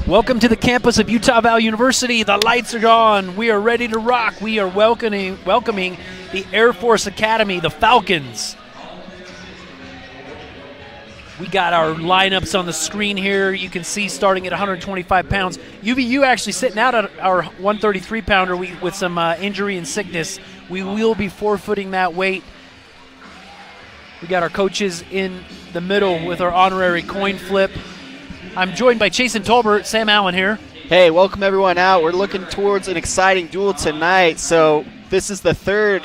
Welcome to the campus of Utah Valley University. The lights are on. We are ready to rock. We are welcoming the Air Force Academy, the Falcons. We got our lineups on the screen here. You can see starting at 125 pounds. UVU actually sitting out at our 133-pounder with some injury and sickness. We will be forfeiting that weight. We got our coaches in the middle with our honorary coin flip. I'm joined by Chasen Tolbert, Sam Allen here. Hey, welcome everyone out. We're looking towards an exciting duel tonight. So this is the third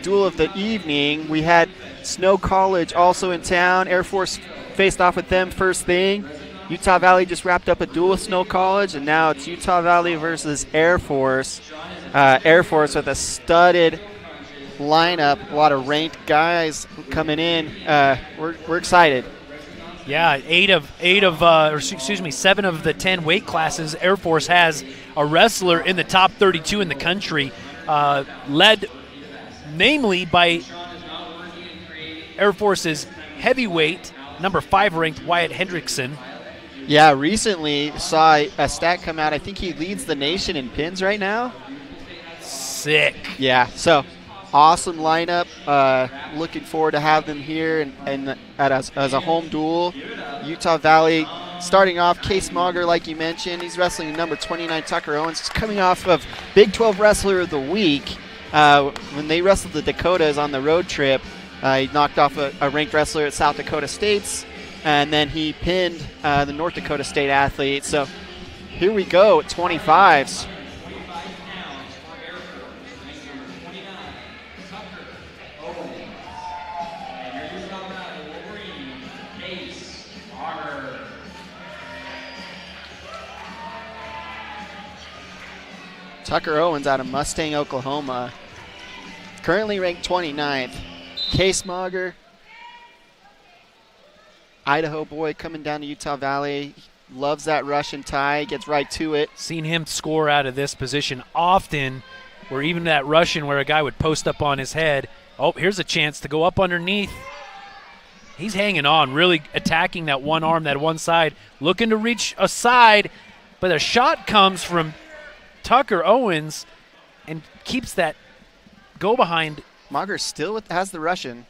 duel of the evening. We had Snow College also in town. Air Force faced off with them first thing. Utah Valley just wrapped up a duel with Snow College, and now it's Utah Valley versus Air Force. Air Force with a studded lineup, a lot of ranked guys coming in. We're excited. Yeah, seven of the 10 weight classes. Air Force has a wrestler in the top 32 in the country, led namely by Air Force's heavyweight, number 5 ranked Wyatt Hendrickson. Yeah, recently saw a stat come out. I think he leads the nation in pins right now. Sick. Yeah, so awesome lineup. Looking forward to have them here and as a home duel. Utah Valley starting off, Case Maugre, like you mentioned. He's wrestling number 29, Tucker Owens. He's coming off of Big 12 Wrestler of the Week. When they wrestled the Dakotas on the road trip, he knocked off a ranked wrestler at South Dakota State's, and then he pinned the North Dakota State athlete. So here we go at 25s. Tucker Owens out of Mustang, Oklahoma, currently ranked 29th. Case Maugre, Idaho boy coming down to Utah Valley, loves that Russian tie, gets right to it. Seen him score out of this position often, where even that Russian where a guy would post up on his head. Oh, here's a chance to go up underneath. He's hanging on, really attacking that one arm, that one side, looking to reach a side, but a shot comes from Tucker Owens and keeps that go behind. Maugre still has the Russian.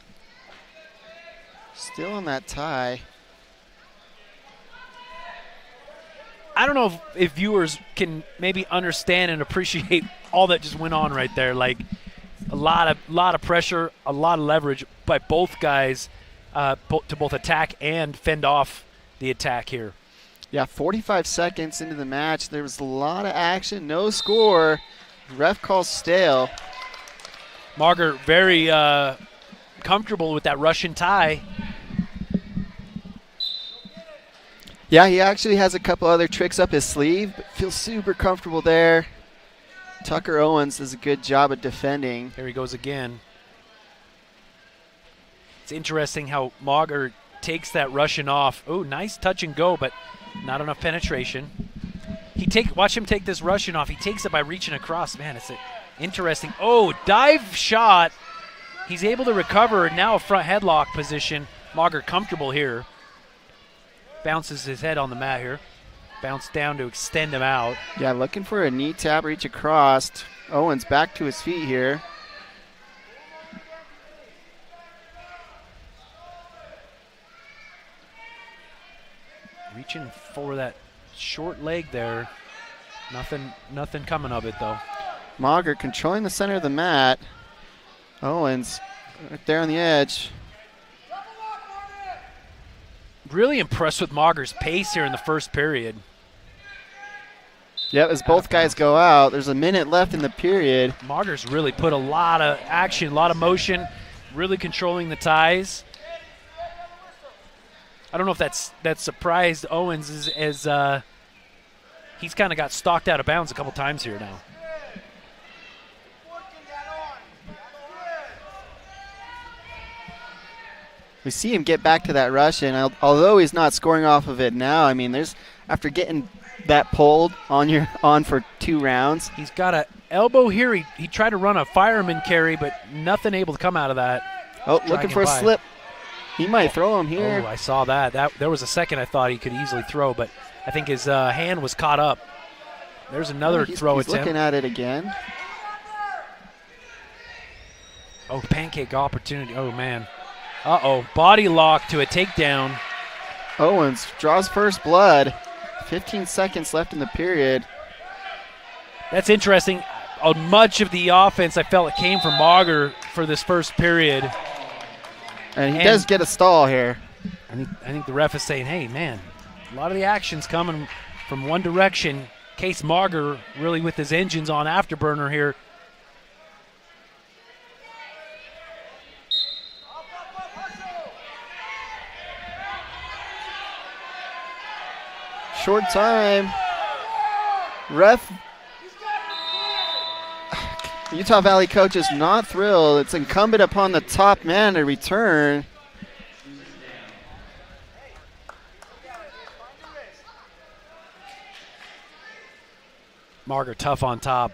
Still on that tie. I don't know if viewers can maybe understand and appreciate all that just went on right there. Like a lot of pressure, a lot of leverage by both guys to both attack and fend off the attack here. Yeah, 45 seconds into the match. There was a lot of action, no score. Ref calls stale. Maugre very comfortable with that Russian tie. Yeah, he actually has a couple other tricks up his sleeve, but feels super comfortable there. Tucker Owens does a good job at defending. There he goes again. It's interesting how Maugre takes that Russian off. Oh, nice touch and go, but not enough penetration. Watch him take this Russian off. He takes it by reaching across. Man, it's interesting. Oh, dive shot. He's able to recover. Now a front headlock position. Maugre comfortable here. Bounces his head on the mat here. Bounce down to extend him out. Yeah, looking for a knee tap, reach across. Owens back to his feet here. Reaching for that short leg there. Nothing coming of it, though. Maugre controlling the center of the mat. Owens right there on the edge. Really impressed with Maugre's pace here in the first period. Yep, as both guys go out, there's a minute left in the period. Maugre's really put a lot of action, a lot of motion, really controlling the ties. I don't know if that surprised Owens as he's kind of got stalked out of bounds a couple times here now. We see him get back to that Russian, although he's not scoring off of it now. I mean, after getting that pulled on for 2 rounds. He's got an elbow here. He tried to run a fireman carry, but nothing able to come out of that. Oh, looking for a slip. He might throw him here. Oh, I saw that. There was a second I thought he could easily throw, but I think his hand was caught up. There's another throw attempt. He's looking at it again. Oh, pancake opportunity. Oh, man. Uh-oh. Body lock to a takedown. Owens draws first blood. 15 seconds left in the period. That's interesting. Much of the offense, I felt it came from Maugre for this first period. And he does get a stall here. I think the ref is saying, hey, man, a lot of the action's coming from one direction. Case Maugre really with his engines on afterburner here. Short time. Ref. Utah Valley coach is not thrilled. It's incumbent upon the top man to return. Maugre tough on top.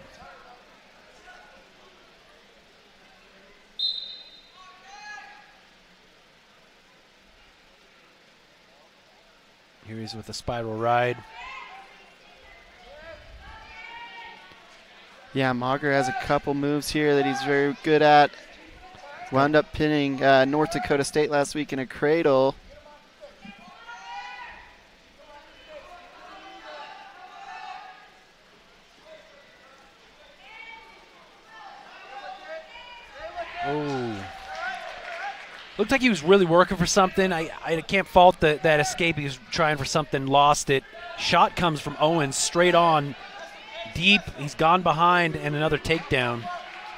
Here he's with a spiral ride. Yeah, Maugre has a couple moves here that he's very good at. Wound up pinning North Dakota State last week in a cradle. Oh. Looked like he was really working for something. I can't fault that escape. He was trying for something, lost it. Shot comes from Owens straight on. Deep, he's gone behind, and another takedown.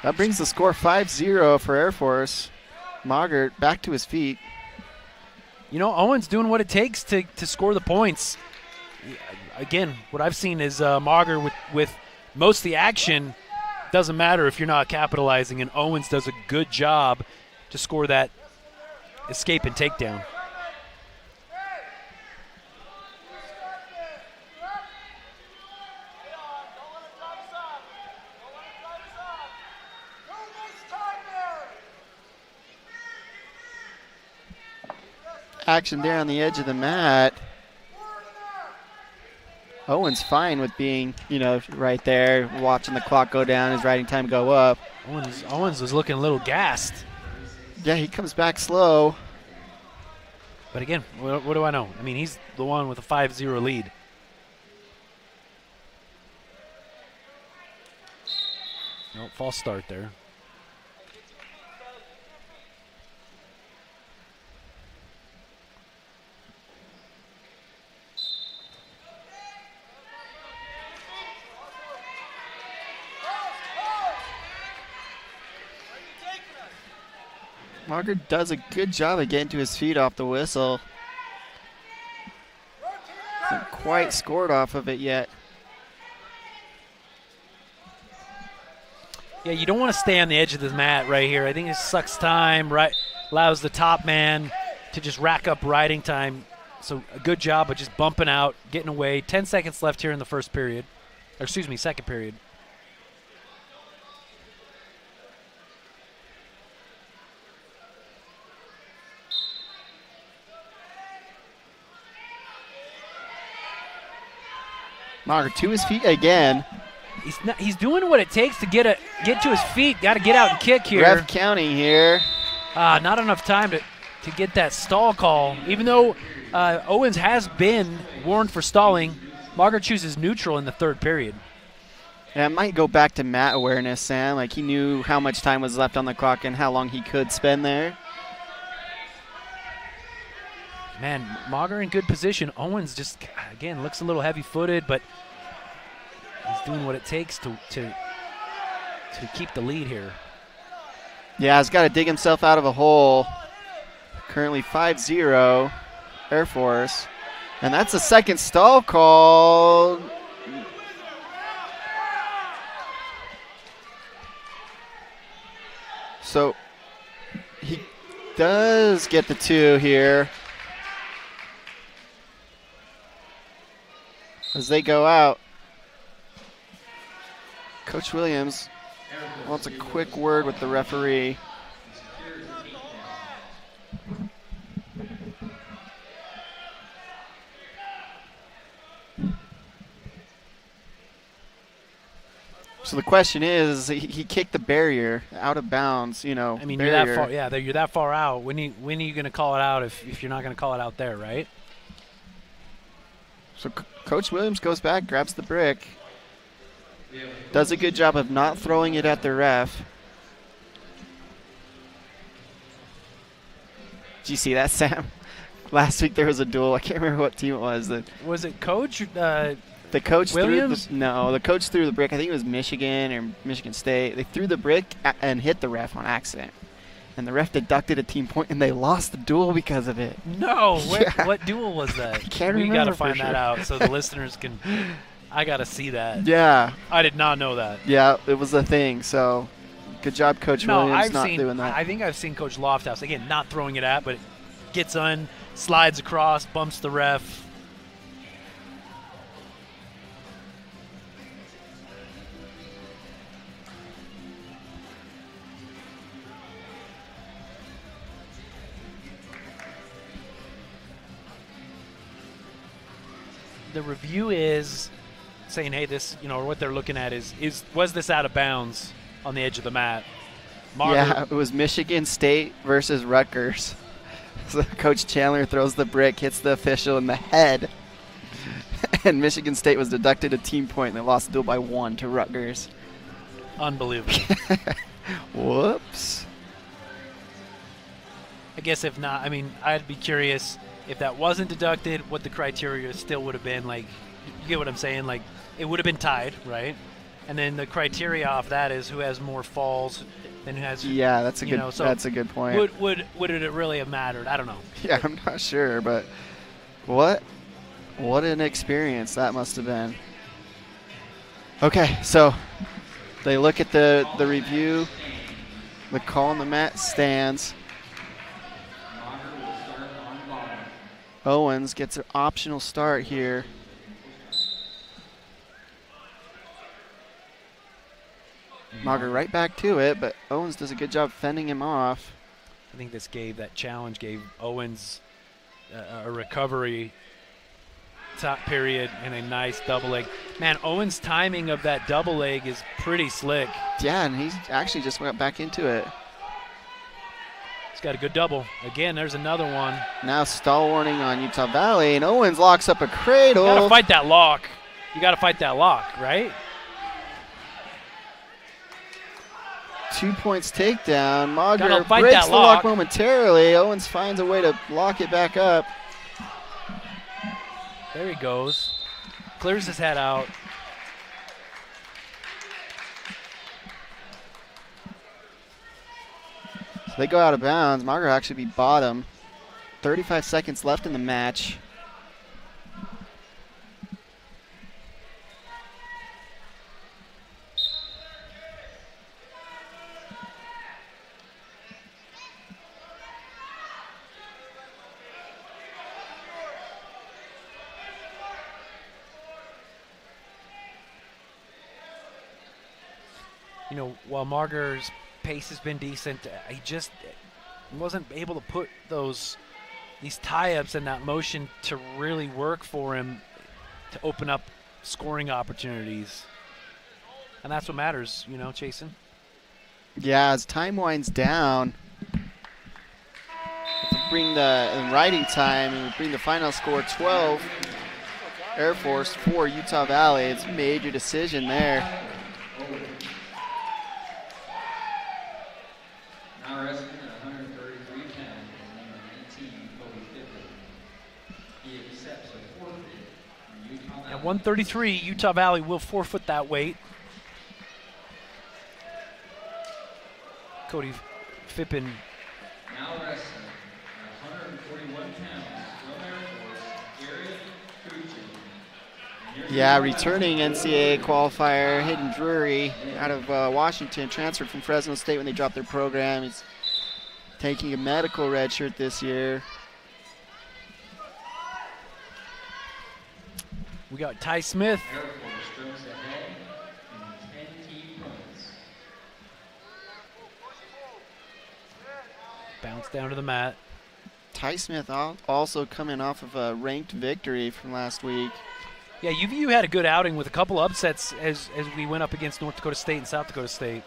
That brings the score 5-0 for Air Force. Maugre back to his feet. You know, Owens doing what it takes to score the points. Again, what I've seen is Maugre with most of the action. Doesn't matter if you're not capitalizing, and Owens does a good job to score that escape and takedown. Action there on the edge of the mat. Owens fine with being, right there, watching the clock go down, his riding time go up. Owens was looking a little gassed. Yeah, he comes back slow. But again, what do I know? I mean, he's the one with a 5-0 lead. Nope, false start there. Maugre does a good job of getting to his feet off the whistle. Hasn't quite scored off of it yet. Yeah, you don't want to stay on the edge of the mat right here. I think it sucks time, right? Allows the top man to just rack up riding time. So a good job of just bumping out, getting away. 10 seconds left here in the first period. Or excuse me, second period. Maugre to his feet again. He's doing what it takes to get to his feet. Got to get out and kick here. Ref counting here. Not enough time to get that stall call. Even though Owens has been warned for stalling, Maugre chooses neutral in the third period. Yeah, it might go back to mat awareness, Sam. Like he knew how much time was left on the clock and how long he could spend there. Man, Maugre in good position. Owens just, again, looks a little heavy-footed, but he's doing what it takes to keep the lead here. Yeah, he's got to dig himself out of a hole. Currently 5-0, Air Force. And that's a second stall call. So he does get the 2 here. As they go out, Coach Williams wants a quick word with the referee. So the question is, he kicked the barrier out of bounds, you know. I mean, barrier. you're that far. Yeah, you're that far out. When are you going to call it out if you're not going to call it out there, right? So Coach Williams goes back, grabs the brick, does a good job of not throwing it at the ref. Did you see that, Sam? Last week there was a duel. I can't remember what team it was. Was it Coach? The coach Williams? the coach threw the brick. I think it was Michigan or Michigan State. They threw the brick and hit the ref on accident. And the ref deducted a team point, and they lost the duel because of it. No. Yeah. What duel was that? I can't remember. We got to find that out so the listeners can – I got to see that. Yeah. I did not know that. Yeah, it was a thing. So good job, Coach Williams, doing that. I think I've seen Coach Lofthouse, again, not throwing it at, but gets on, slides across, bumps the ref. The review is saying, hey, this, or what they're looking at was this out of bounds on the edge of the mat? Maugre, yeah, it was Michigan State versus Rutgers. So Coach Chandler throws the brick, hits the official in the head, and Michigan State was deducted a team point, and they lost the duel by 1 to Rutgers. Unbelievable. Whoops. I guess if not, I'd be curious if that wasn't deducted, what the criteria still would have been. Like, you get what I'm saying? Like, it would have been tied, right? And then the criteria off that is who has more falls than who has. Yeah, that's a good. So that's a good point. Would it really have mattered? I don't know. Yeah, I'm not sure, but what an experience that must have been. Okay, so they look at the review. The call on the mat stands. Owens gets an optional start here. Maugre right back to it, but Owens does a good job fending him off. I think that challenge gave Owens a recovery top period and a nice double leg. Man, Owens' timing of that double leg is pretty slick. Yeah, and he's actually just went back into it. He's got a good double. Again, there's another one. Now stall warning on Utah Valley, and Owens locks up a cradle. You got to fight that lock. You got to fight that lock, right? 2 points takedown. Maugre fight breaks that the lock lock momentarily. Owens finds a way to lock it back up. There he goes. Clears his head out. So they go out of bounds. Maugre actually be bottom. 35 seconds left in the match. While Maugre's pace has been decent, he just wasn't able to put these tie-ups and that motion to really work for him to open up scoring opportunities. And that's what matters, Chasen. Yeah, as time winds down, to bring the riding time and bring the final score 12, Air Force 4, Utah Valley. It's a major decision there. Now wrestling at 133 pounds, number 19, Cody Pippen. He accepts a forfeit from Utah Valley. At 133, Utah Valley will forfeit that weight. Cody Pippen. Now wrestling at 141 pounds, from Air Force, Garrett Kuchin. Yeah, returning NCAA qualifier, Hayden Drury, out of Washington, transferred from Fresno State when they dropped their program. He's taking a medical redshirt this year. We got Ty Smith. Air Force jumps ahead in 10 team points. Bounce down to the mat. Ty Smith also coming off of a ranked victory from last week. Yeah, UVU had a good outing with a couple upsets as we went up against North Dakota State and South Dakota State.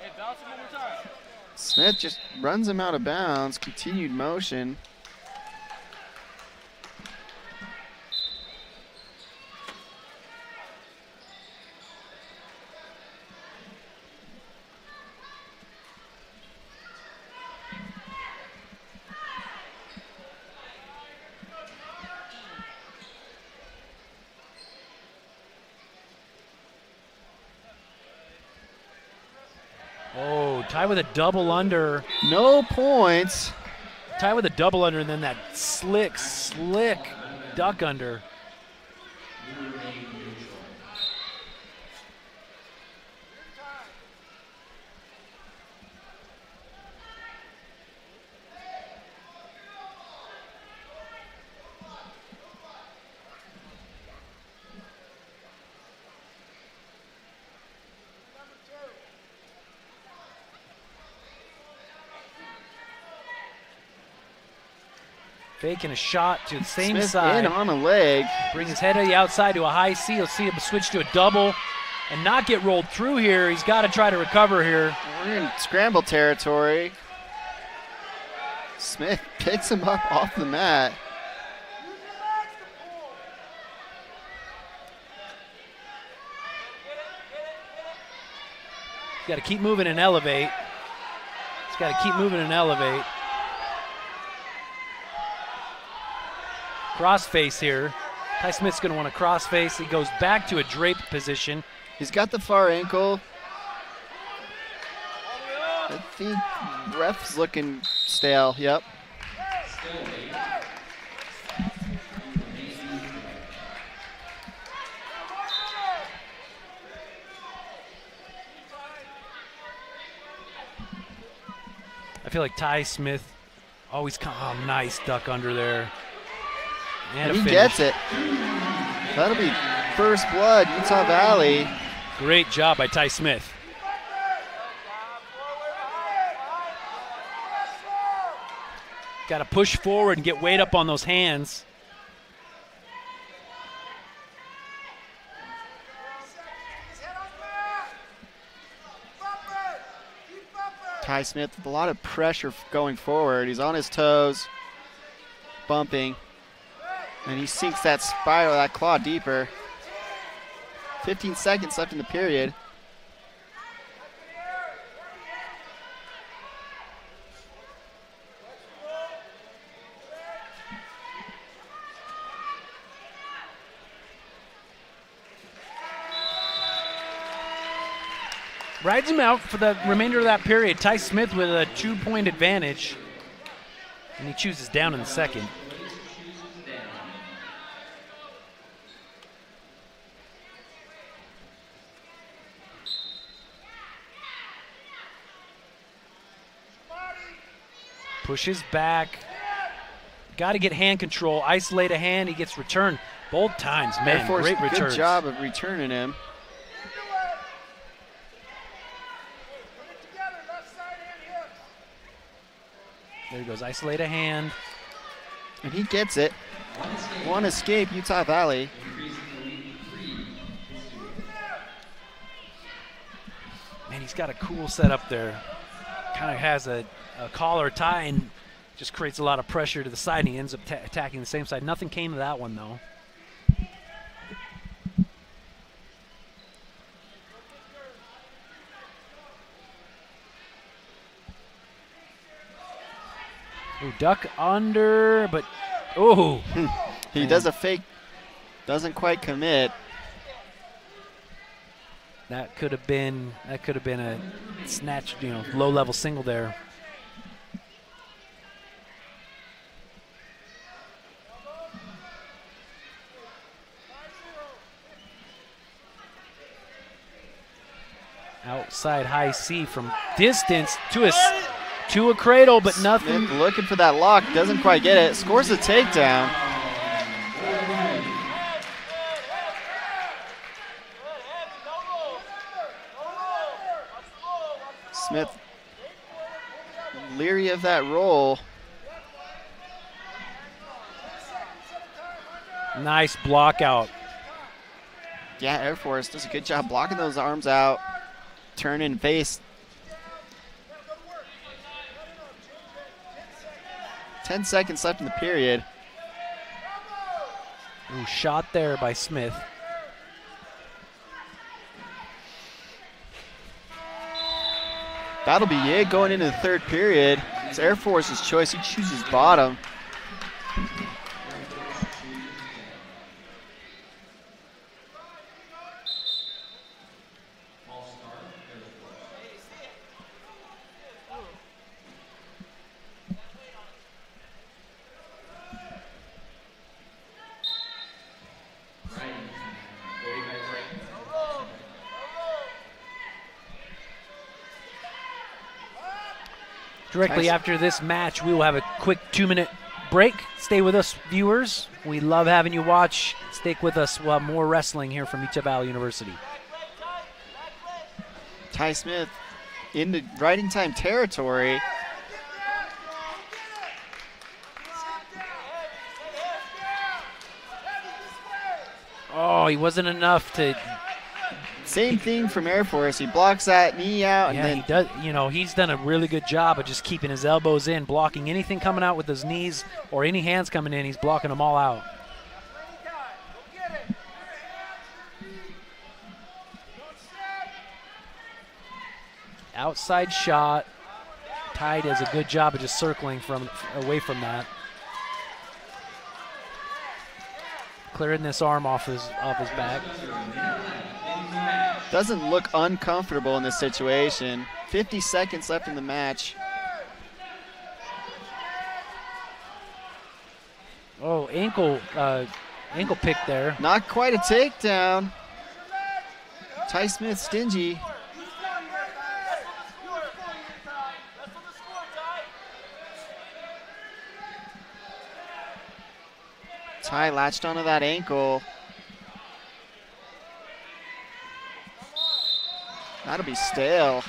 Smith just runs him out of bounds. Continued motion. Oh, tie with a double under. No points. Tie with a double under, and then that slick duck under. Faking a shot to the same Smith side. in on a leg. Bring his head to the outside to a high C. You'll see him switch to a double and not get rolled through here. He's got to try to recover here. We're in scramble territory. Smith picks him up off the mat. He's got to keep moving and elevate. He's got to keep moving and elevate. Cross face here. Ty Smith's going to want to cross face. He goes back to a draped position. He's got the far ankle. I think ref's looking stale. Yep. I feel like Ty Smith always nice duck under there. And he gets it. That'll be first blood, Utah Valley. Great job by Ty Smith. Got to push forward and get weight up on those hands. Ty Smith with a lot of pressure going forward. He's on his toes, bumping. And he sinks that spiral, that claw deeper. 15 seconds left in the period. Rides him out for the remainder of that period. Ty Smith with a 2-point advantage. And he chooses down in the second. Pushes back. Got to get hand control. Isolate a hand. He gets returned both times. Man, Air Force, great returns. good job of returning him. There he goes. Isolate a hand. And he gets it. One escape, Utah Valley. Man, he's got a cool setup there. Kind of has a collar tie and just creates a lot of pressure to the side, and he ends up attacking the same side. Nothing came of that one, though. Ooh, duck under, but oh. He does a fake, doesn't quite commit. That could have been a snatch, low-level single there. Outside high C from distance to a cradle, but nothing. Smith looking for that lock, doesn't quite get it. Scores a takedown. Smith leery of that roll. Nice block out. Yeah, Air Force does a good job blocking those arms out. Turn and face. 10 seconds left in the period. Ooh, shot there by Smith. That'll be it going into the third period. It's Air Force's choice. He chooses bottom. Directly after this match, we will have a quick 2-minute break. Stay with us, viewers. We love having you watch. Stick with us. We'll have more wrestling here from Utah Valley University. Ty Smith into riding time territory. Oh, he wasn't enough to... Same thing from Air Force. He blocks that knee out, and Yeah, then he does. You know, he's done a really good job of just keeping his elbows in, blocking anything coming out with his knees or any hands coming in. He's blocking them all out. Outside shot. Ty does a good job of just circling away from that. Clearing this arm off his back. doesn't look uncomfortable in this situation. 50 seconds left in the match. Oh, ankle pick there. Not quite a takedown. Ty Smith stingy. Ty latched onto that ankle. That'll be stale.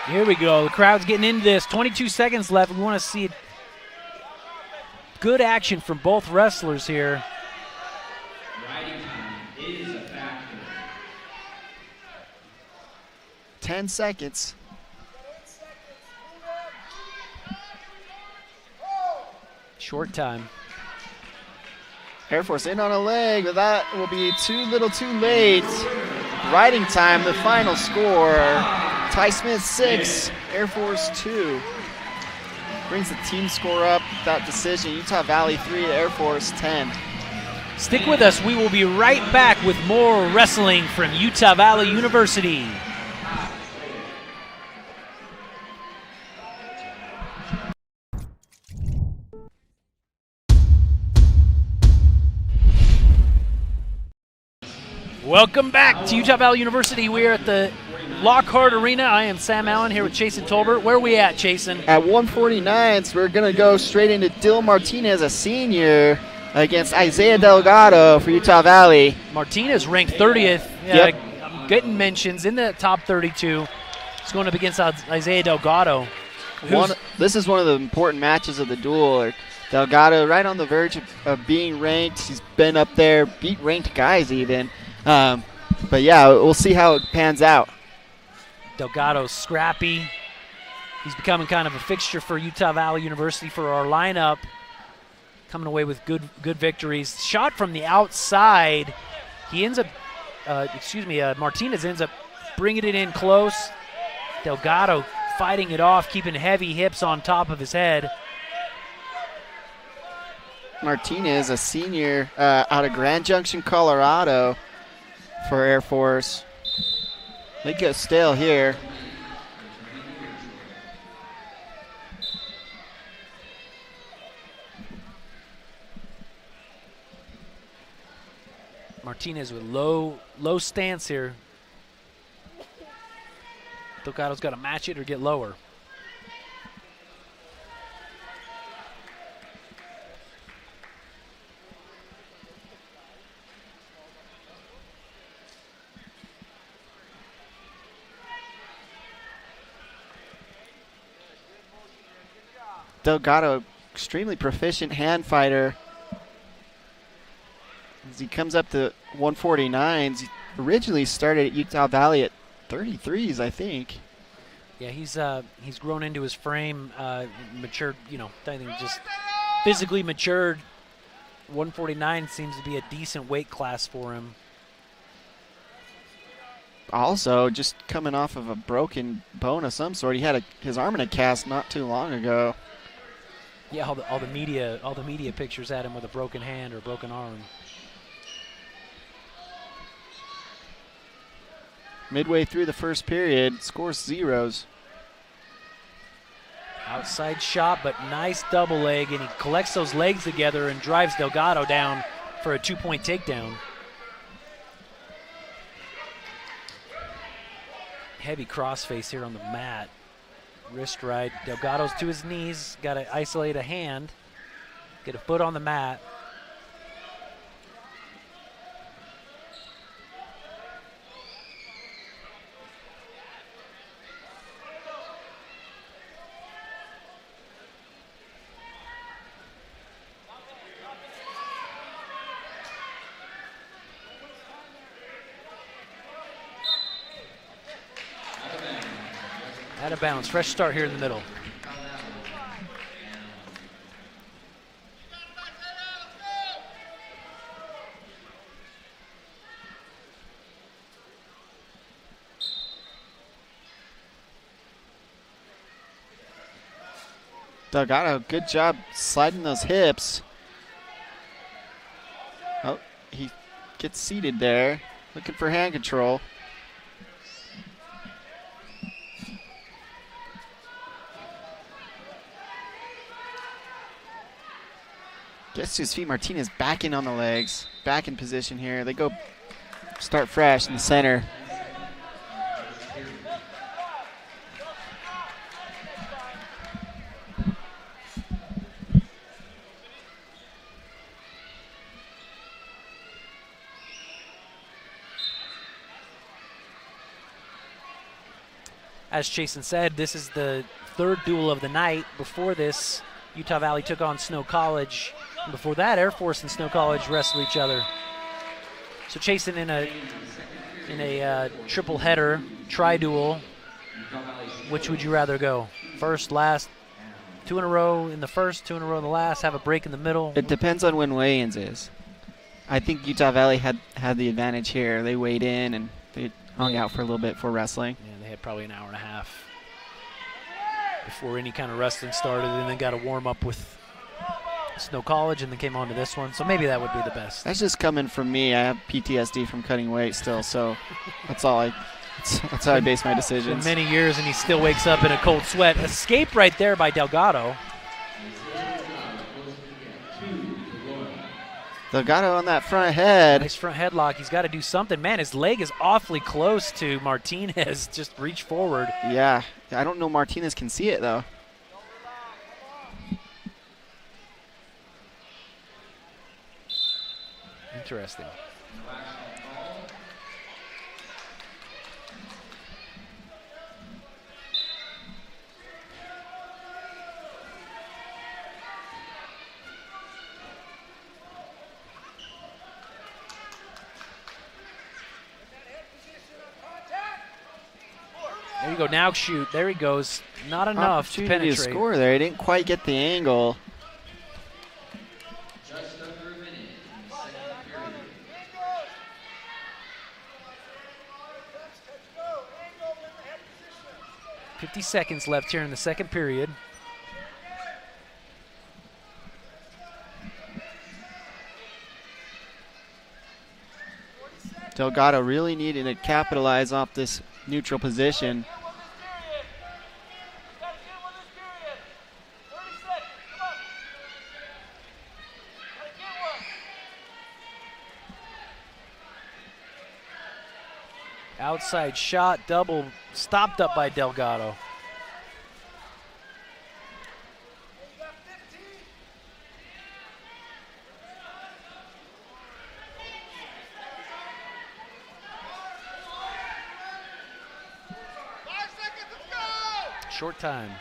Here we go. The crowd's getting into this. 22 seconds left. We want to see good action from both wrestlers here. Riding time is a factor. 10 seconds. Short time. Air Force in on a leg, but that will be too little too late. Riding time, the final score. Ty Smith 6, Air Force 2. Brings the team score up, that decision. Utah Valley 3 to Air Force 10. Stick with us. We will be right back with more wrestling from Utah Valley University. Welcome back to Utah Valley University. We are at the Lockhart Arena. I am Sam Allen here with Chasen Tolbert. Where are we at, Chasen? At 149, so we're going to go straight into Dill Martinez, a senior, against Isaiah Delgado for Utah Valley. Martinez ranked 30th. Yep. Getting mentions in the top 32. He's going up against Isaiah Delgado. This is one of the important matches of the duel. Delgado right on the verge of being ranked. He's been up there, beat ranked guys even. But yeah, we'll see how it pans out. Delgado's scrappy. He's becoming kind of a fixture for Utah Valley University for our lineup. Coming away with good victories. Shot from the outside. He ends up, Martinez ends up bringing it in close. Delgado fighting it off, keeping heavy hips on top of his head. Martinez, a senior out of Grand Junction, Colorado for Air Force. They go stale here. Martinez with low stance here. Delgado's got to match it or get lower. Delgado, extremely proficient hand fighter. As he comes up to 149s, he originally started at Utah Valley at 33s, I think. Yeah, he's grown into his frame, matured. I think just physically matured. 149 seems to be a decent weight class for him. Also, just coming off of a broken bone of some sort. He had his arm in a cast not too long ago. Yeah, all the media pictures had him with a broken hand or broken arm. Midway through the first period, scores zeros. Outside shot, but nice double leg, and he collects those legs together and drives Delgado down for a 2-point takedown. Heavy crossface here on the mat. Wrist right. Delgado's to his knees. Got to isolate a hand. Get a foot on the mat. Out of bounds. Fresh start here in the middle. Delgado, good job sliding those hips. Oh, he gets seated there, looking for hand control. Gets to his feet. Martinez back in on the legs. Back in position here. They go start fresh in the center. As Jason said, this is the third duel of the night. Before this, Utah Valley took on Snow College. And before that, Air Force and Snow College wrestled each other. So Jason in a triple header, tri-duel, which would you rather go? First, last, 2 in a row in the first, 2 in a row in the last, have a break in the middle? It depends on when weigh-ins is. I think Utah Valley had the advantage here. They weighed in and they hung out for a little bit for wrestling. Yeah, they had probably an hour and a half before any kind of wrestling started, and then got to warm up with Snow College and then came on to this one. So maybe that would be the best. That's just coming from me. I have PTSD from cutting weight still, so that's how I base my decisions. Been many years and he still wakes up in a cold sweat. Escape right there by Delgado. Delgado on that front head. Nice front headlock. He's got to do something. Man, his leg is awfully close to Martinez. Just reach forward. Yeah. I don't know Martinez can see it, though. Interesting. There you go. Now shoot. There he goes. Not enough to penetrate. To score there. He didn't quite get the angle. Just under a minute in the second period. 50 seconds left here in the second period. Delgado really needed to capitalize off this neutral position. Outside shot, double, stopped up by Delgado. Short time.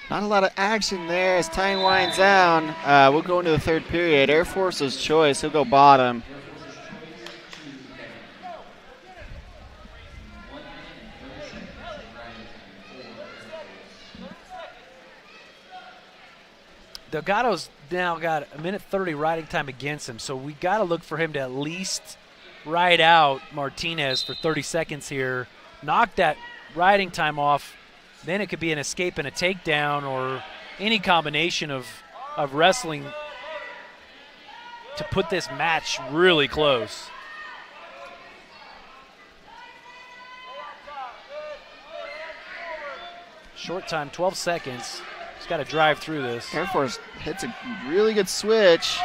Not a lot of action there as time winds down. We'll go into the third period. Air Force's choice. He'll go bottom. Delgado's now got a minute 30 riding time against him, so we got to look for him to at least ride out Martinez for 30 seconds here, knock that riding time off. Then it could be an escape and a takedown or any combination of wrestling to put this match really close. Short time, 12 seconds. He's got to drive through this. Air Force hits a really good switch.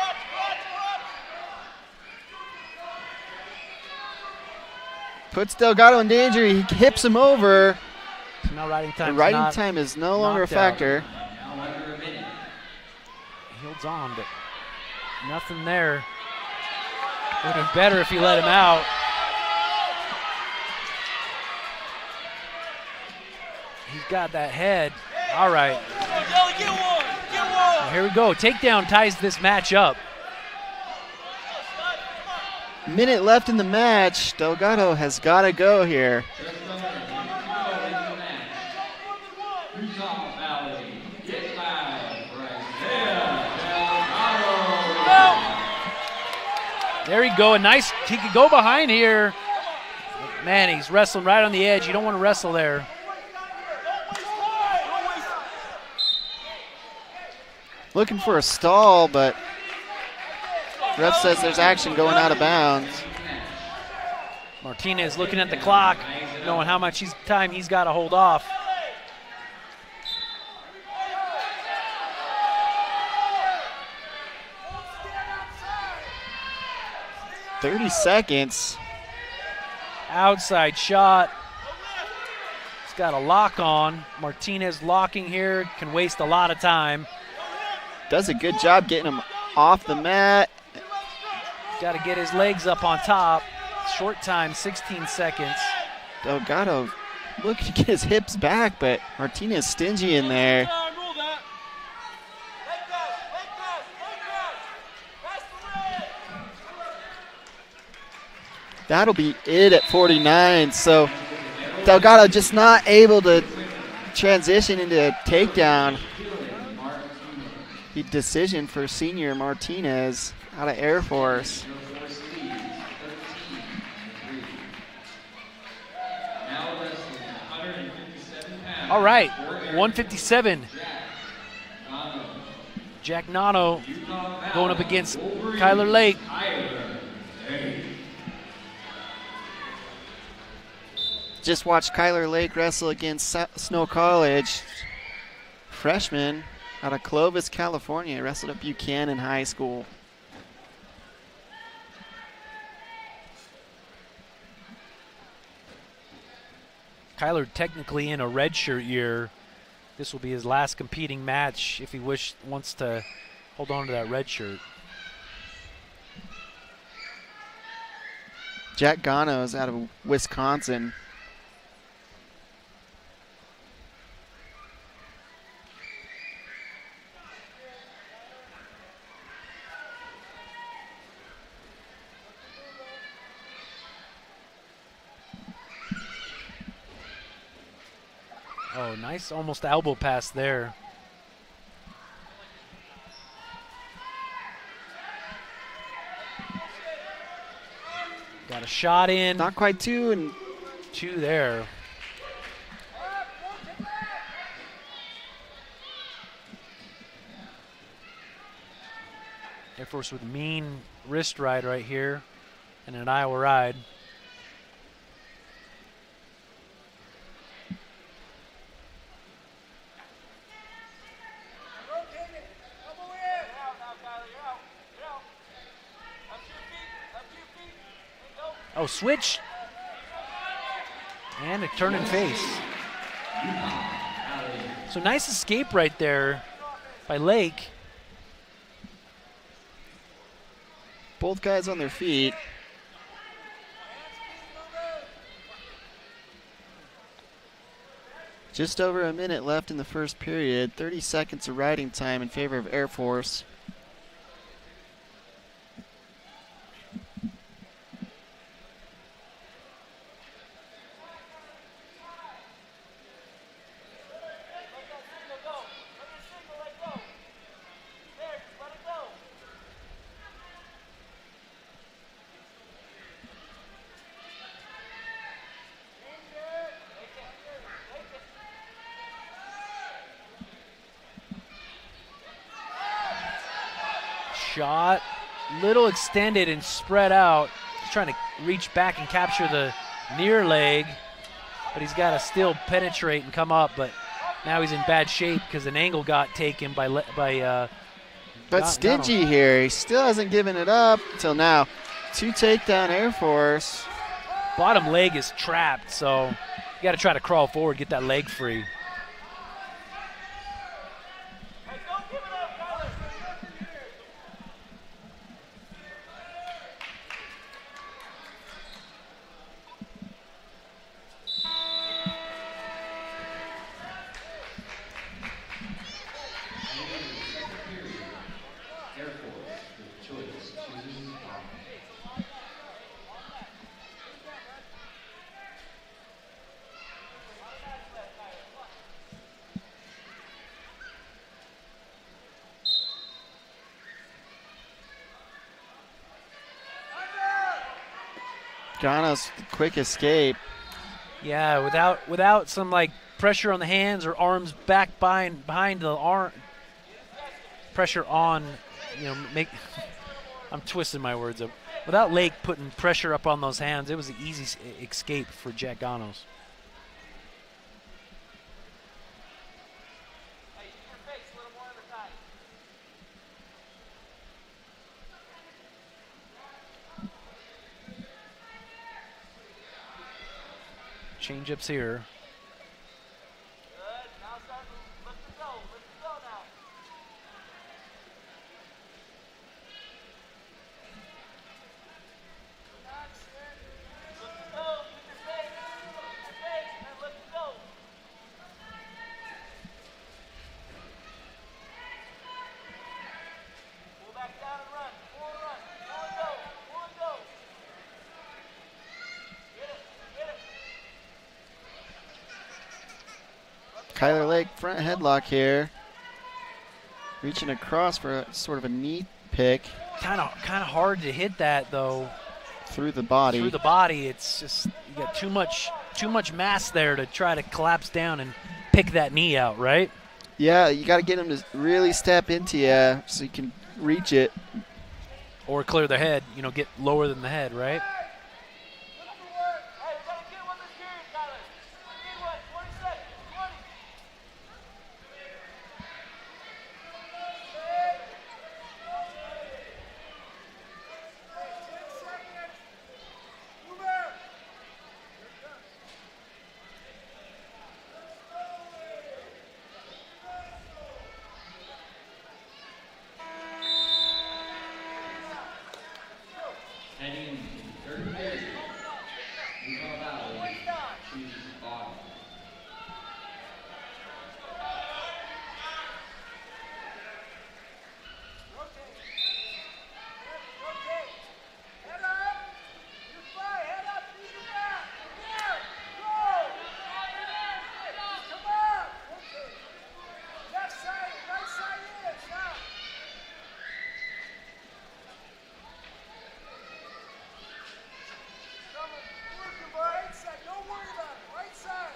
Puts Delgado in danger. He hips him over. So now riding time. The riding time is no longer a factor. He holds on, but nothing there. Would have been better if he let him out. He's got that head. All right. Well, here we go. Takedown ties this match up. Minute left in the match. Delgado has got to go here. There you go. He could go behind here. Man, he's wrestling right on the edge. You don't want to wrestle there. Looking for a stall, but ref says there's action going out of bounds. Martinez looking at the clock, knowing how much time he's got to hold off. "30 seconds. Outside shot. He's got a lock on. Martinez locking here, can waste a lot of time. Does a good job getting him off the mat. Got to get his legs up on top. Short time, 16 seconds. Delgado looking to get his hips back, but Martinez stingy in there. That'll be it at 49. So Delgado just not able to transition into a takedown. The decision for senior Martinez out of Air Force. All right, 157. Jack Nano going up against Kyler Lake. Just watched Kyler Lake wrestle against Snow College. Freshman out of Clovis, California. Wrestled at Buchanan High School. Kyler technically in a redshirt year. This will be his last competing match if he wants to hold on to that red shirt. Jack Ganos out of Wisconsin. Oh, nice almost elbow pass there. Got a shot in. Not quite two, and two there. Air Force with mean wrist ride right here and an Iowa ride. Oh, switch. And a turn and face. So nice escape right there by Lake. Both guys on their feet. Just over a minute left in the first period. 30 seconds of riding time in favor of Air Force. Shot, little extended and spread out. He's trying to reach back and capture the near leg, but he's got to still penetrate and come up. But now he's in bad shape because an angle got taken by But stingy here. He still hasn't given it up until now. 2 takedown Air Force. Bottom leg is trapped, so you got to try to crawl forward, get that leg free. Ganos, quick escape. Yeah, without some like pressure on the hands or arms back behind the arm, pressure on, I'm twisting my words up. Without Lake putting pressure up on those hands, it was an easy escape for Jack Ganos. Change-ups here. Kyler Lake front headlock here. Reaching across for sort of a knee pick. Kind of hard to hit that though. Through the body. Through the body, it's just you got too much mass there to try to collapse down and pick that knee out, right? Yeah, you got to get him to really step into you so you can reach it. Or clear the head, get lower than the head, right?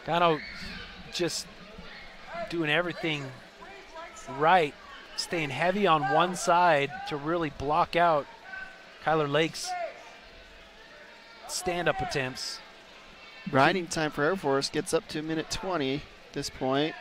Gano just doing everything right, staying heavy on one side to really block out Kyler Lake's stand-up attempts. Riding time for Air Force gets up to a minute 20 at this point.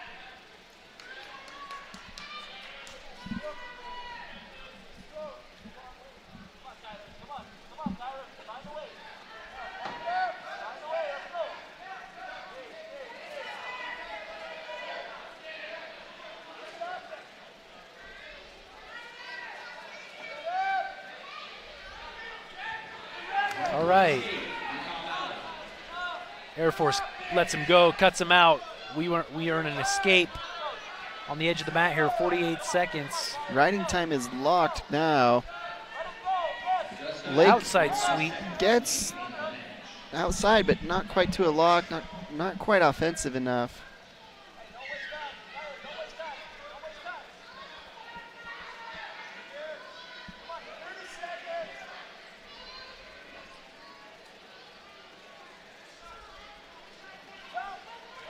Air Force lets him go, cuts him out. we are in an escape on the edge of the mat here, 48 seconds. Riding time is locked now. Outside sweep. Gets outside, but not quite to a lock, not quite offensive enough.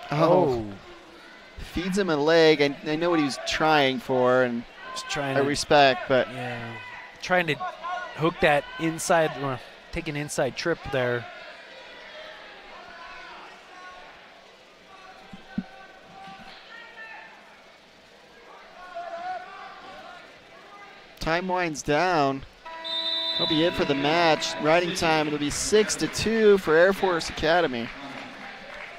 Oh. Feeds him a leg. I know what he was trying for, and just trying I respect, but yeah, trying to hook that inside, or take an inside trip there. Time winds down. That'll be it for the match. Riding time, it'll be 6-2 for Air Force Academy.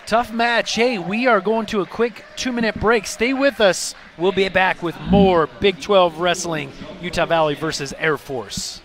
Tough match. Hey, we are going to a quick 2-minute break. Stay with us. We'll be back with more Big 12 wrestling, Utah Valley versus Air Force.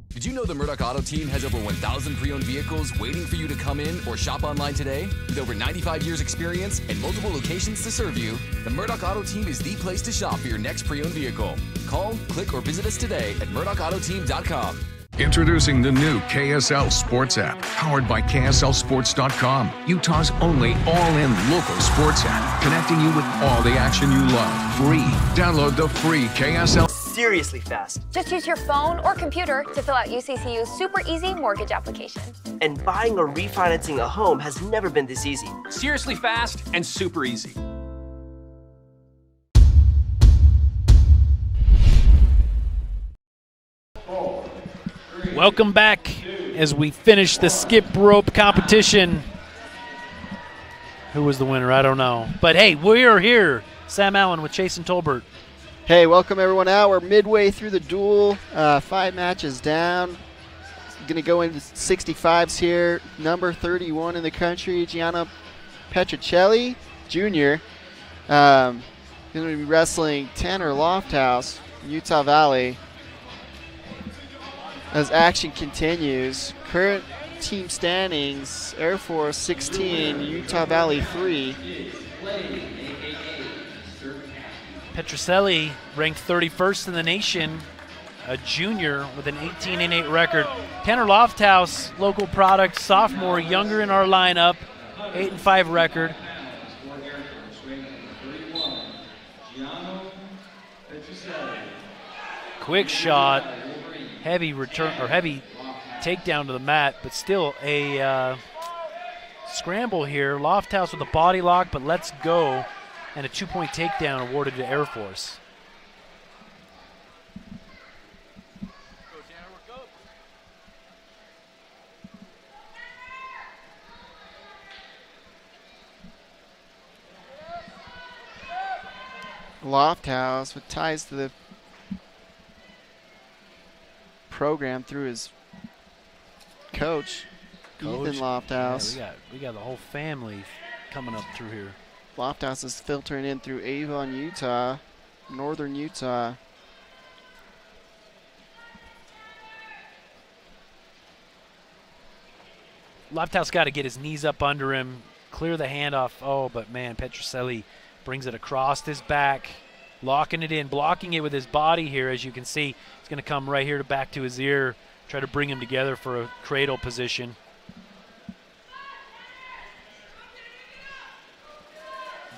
Did you know the Murdoch Auto Team has over 1,000 pre-owned vehicles waiting for you to come in or shop online today? With over 95 years experience and multiple locations to serve you, the Murdoch Auto Team is the place to shop for your next pre-owned vehicle. Call, click, or visit us today at murdochautoteam.com. Introducing the new KSL Sports app, powered by KSLSports.com, Utah's only all-in local sports app, connecting you with all the action you love. Free. Download the free KSL. Seriously fast. Just use your phone or computer to fill out UCCU's super easy mortgage application. And buying or refinancing a home has never been this easy. Seriously fast and super easy. Welcome back as we finish the skip rope competition. Who was the winner? I don't know. But hey, we are here. Sam Allen with Chase and Tolbert. Hey, welcome everyone out. We're midway through the duel. 5 matches down. Going to go into 65s here. Number 31 in the country, Gianna Petracelli Jr. Going to be wrestling Tanner Lofthouse, Utah Valley. As action continues, current team standings, Air Force 16, Utah Valley 3. Petracelli ranked 31st in the nation, a junior with an 18-8 record. Tanner Lofthouse, local product, sophomore, younger in our lineup, 8-5 record. Quick shot. Heavy return or heavy takedown to the mat, but still a scramble here. Lofthouse with a body lock, but let's go, and a 2-point takedown awarded to Air Force. Lofthouse with ties to the program through his coach, Ethan Lofthouse. Yeah, we got the whole family coming up through here. Lofthouse is filtering in through Avon, Utah, northern Utah. Lofthouse got to get his knees up under him, clear the handoff. Oh, but man, Petracelli brings it across his back, locking it in, blocking it with his body here. As you can see, it's going to come right here to back to his ear, try to bring him together for a cradle position.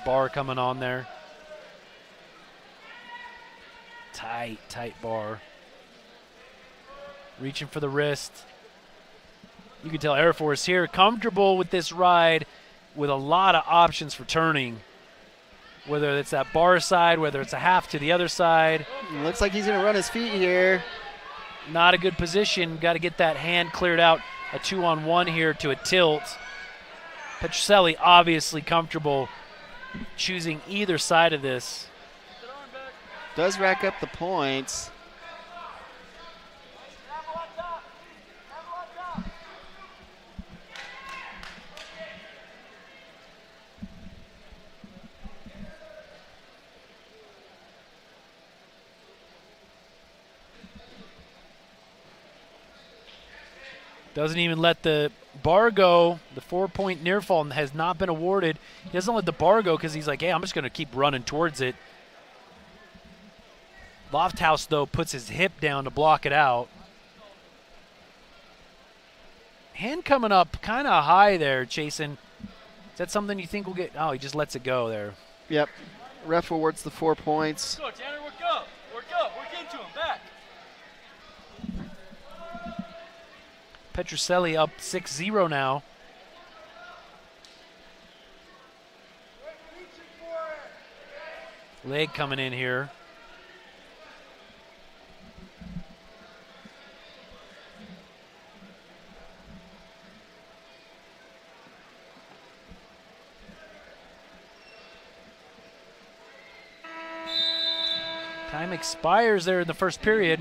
Bar coming on there. Tight bar. Reaching for the wrist. You can tell Air Force here, comfortable with this ride with a lot of options for turning. Whether it's that bar side, whether it's a half to the other side. Looks like he's going to run his feet here. Not a good position. Got to get that hand cleared out. A 2-on-1 here to a tilt. Petracelli obviously comfortable choosing either side of this. Does rack up the points. Doesn't even let the bar go. The 4-point near fall has not been awarded. He doesn't let the bar go because he's like, hey, I'm just going to keep running towards it. Lofthouse, though, puts his hip down to block it out. Hand coming up kind of high there, Chasen. Is that something you think will get? Oh, he just lets it go there. Yep. Ref awards the 4 points. Go, Tanner, work up. Work up. Work into him. Back. Petracelli up 6-0 now. Leg coming in here. Time expires there in the first period.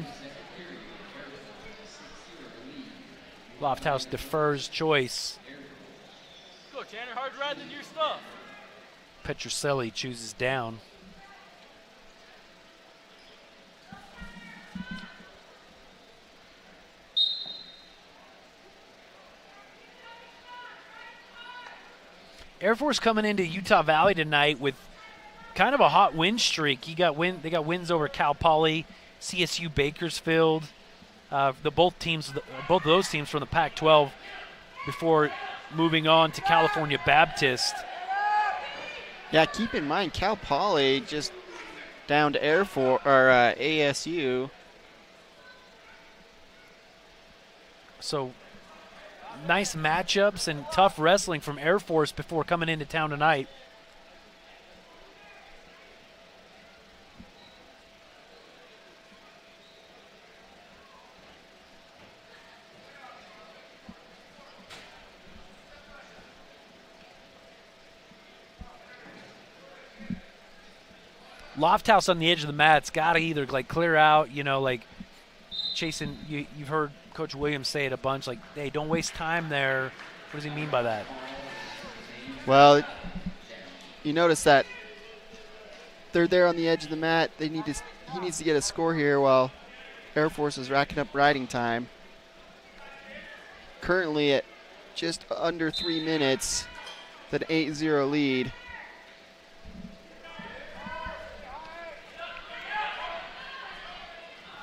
Lofthouse defers choice. Go, Tanner. Hard riding into your stuff. Petracelli chooses down. Air Force coming into Utah Valley tonight with kind of a hot win streak. They got wins over Cal Poly, CSU Bakersfield. Both of those teams from the Pac-12 before moving on to California Baptist. Yeah, keep in mind Cal Poly just down to Air Force or ASU. So nice matchups and tough wrestling from Air Force before coming into town tonight. Lofthouse on the edge of the mat's got to either like clear out, like Chasen, you've heard Coach Williams say it a bunch, like, hey, don't waste time there. What does he mean by that? Well, you notice that they're there on the edge of the mat. He needs to get a score here while Air Force is racking up riding time. Currently at just under 3 minutes, that 8-0 lead.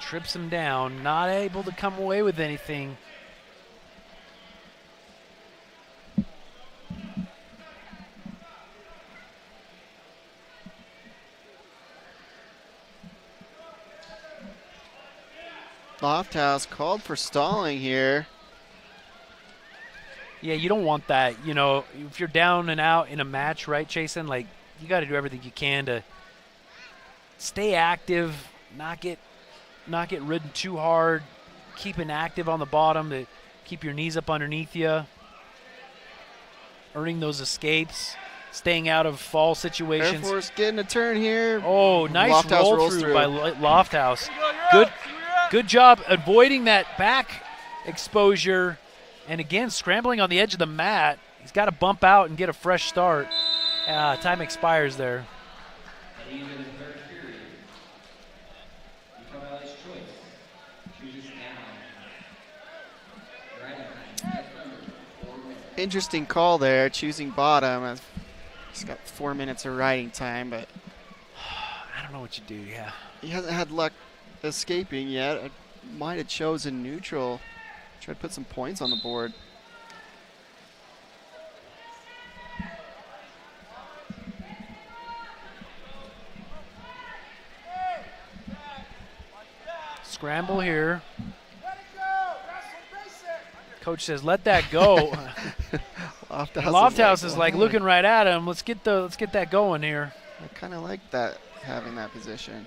Trips him down, not able to come away with anything. Lofthouse called for stalling here. Yeah, you don't want that. If you're down and out in a match, right, Chasen? Like, you got to do everything you can to stay active, not get ridden too hard, keeping active on the bottom to keep your knees up underneath you, earning those escapes, staying out of fall situations. Air Force getting a turn here. Oh, nice Lofthouse roll through by Lofthouse. Good job avoiding that back exposure, and again, scrambling on the edge of the mat. He's got to bump out and get a fresh start. Time expires there. Interesting call there, choosing bottom. He's got 4 minutes of riding time, but I don't know what you do, yeah. He hasn't had luck escaping yet. I might have chosen neutral. Try to put some points on the board. Scramble here. Coach says, "Let that go." Lofthouse is like looking right at him. Let's get that going here. I kind of like that, having that position.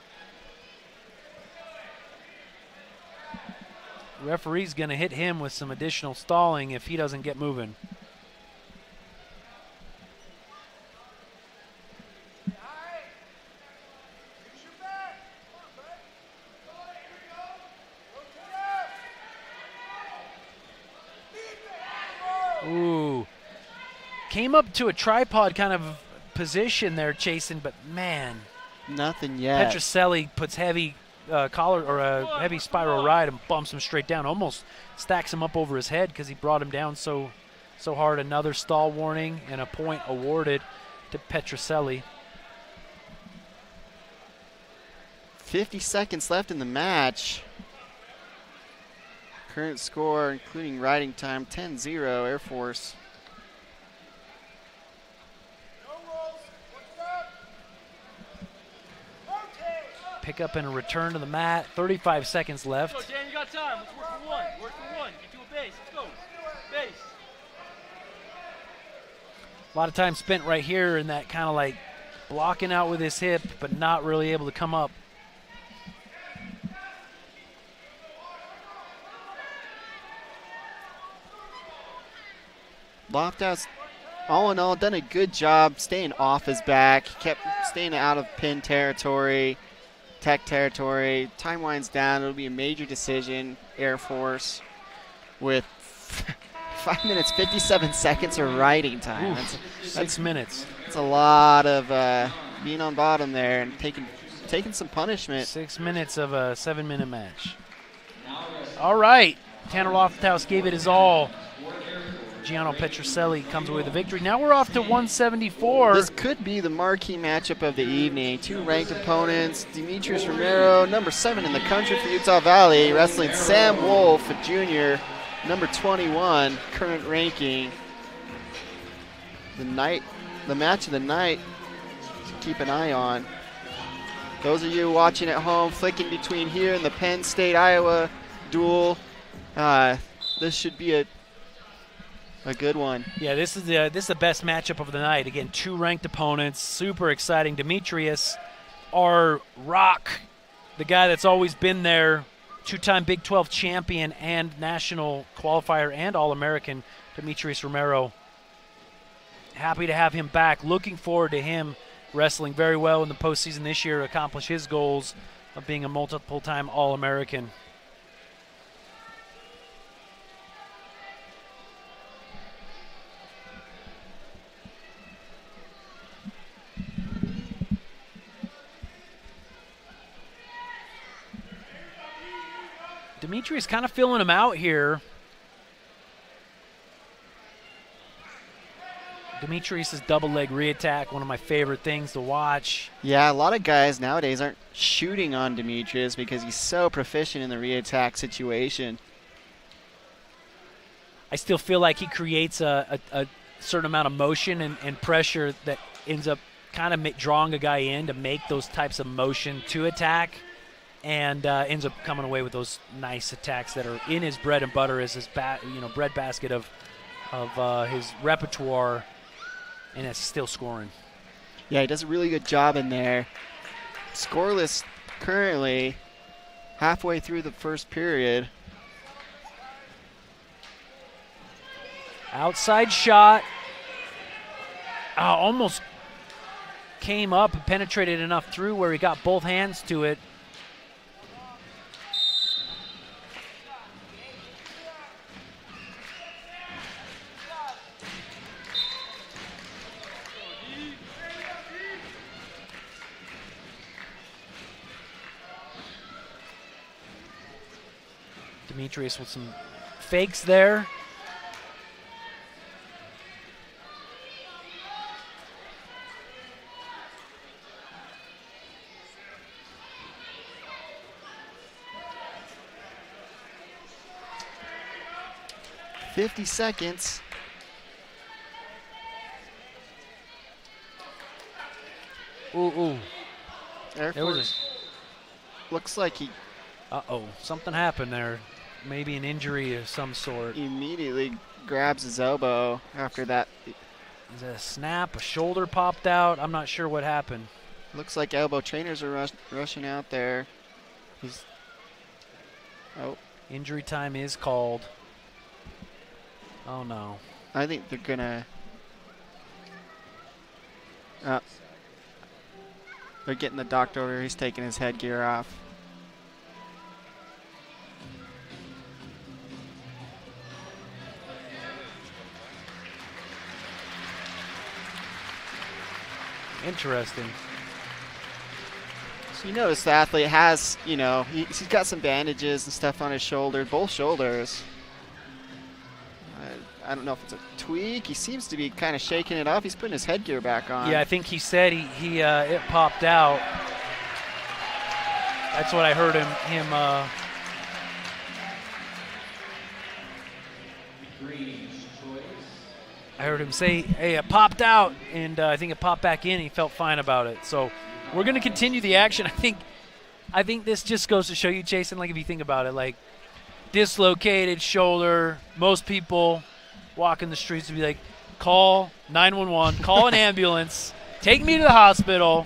Referee's going to hit him with some additional stalling if he doesn't get moving. Ooh. Came up to a tripod kind of position there, Chasen, but man. Nothing yet. Petracelli puts heavy collar or a heavy spiral ride and bumps him straight down. Almost stacks him up over his head because he brought him down so hard. Another stall warning and a point awarded to Petracelli. 50 seconds left in the match. Current score, including riding time, 10-0 Air Force. Pick up and a return to the mat. 35 seconds left. Go, Dan, you got time. Let's work for one. Work for one. Get to a base. Let's go. Base. A lot of time spent right here in that kind of like blocking out with his hip, but not really able to come up. Loft has, all in all, done a good job staying off his back. Kept staying out of pin territory, tech territory. Time winds down. It'll be a major decision. Air Force with 5 minutes, 57 seconds of riding time. Oof, that's 6 minutes. That's a lot of being on bottom there and taking some punishment. 6 minutes of a 7-minute match. All right. Tanner Lofthouse gave it his all. Gianno Petracelli comes away with the victory. Now we're off to 174. This could be the marquee matchup of the evening. Two ranked opponents. Demetrius Romero, number 7 in the country for Utah Valley, wrestling Sam Wolf, a junior, number 21, current ranking. The match of the night to keep an eye on. Those of you watching at home, flicking between here and the Penn State, Iowa duel, this should be a good one. Yeah, this is the best matchup of the night. Again, two ranked opponents, super exciting. Demetrius, our rock, the guy that's always been there, two-time Big 12 champion and national qualifier and All-American, Demetrius Romero. Happy to have him back. Looking forward to him wrestling very well in the postseason this year, accomplish his goals of being a multiple-time All-American. Demetrius kind of filling him out here. Demetrius' double leg re-attack, one of my favorite things to watch. Yeah, a lot of guys nowadays aren't shooting on Demetrius because he's so proficient in the re-attack situation. I still feel like he creates a certain amount of motion and pressure that ends up kind of drawing a guy in to make those types of motion to attack. And ends up coming away with those nice attacks that are in his bread and butter, as his bread basket of his repertoire, and it's still scoring. Yeah, he does a really good job in there. Scoreless currently, halfway through the first period. Outside shot. Almost came up and penetrated enough through where he got both hands to it. Demetrius with some fakes there. $50 seconds. Ooh. Air Force looks like he... Uh-oh, something happened there. Maybe an injury of some sort. Immediately grabs his elbow after that. Is it a snap? A shoulder popped out? I'm not sure what happened. Looks like elbow trainers are rushing out there. Injury time is called. Oh, no. I think they're going to... they're getting the doctor over here. He's taking his headgear off. Interesting. So you notice the athlete has, he's got some bandages and stuff on his shoulder, both shoulders. I don't know if it's a tweak. He seems to be kind of shaking it off. He's putting his headgear back on. Yeah, I think he said it popped out. That's what I heard him I heard him say, hey, it popped out, and I think it popped back in. He felt fine about it. So we're going to continue the action. I think this just goes to show you, Jason, like if you think about it, like dislocated shoulder, most people walking the streets would be like, call 911, call an ambulance, take me to the hospital.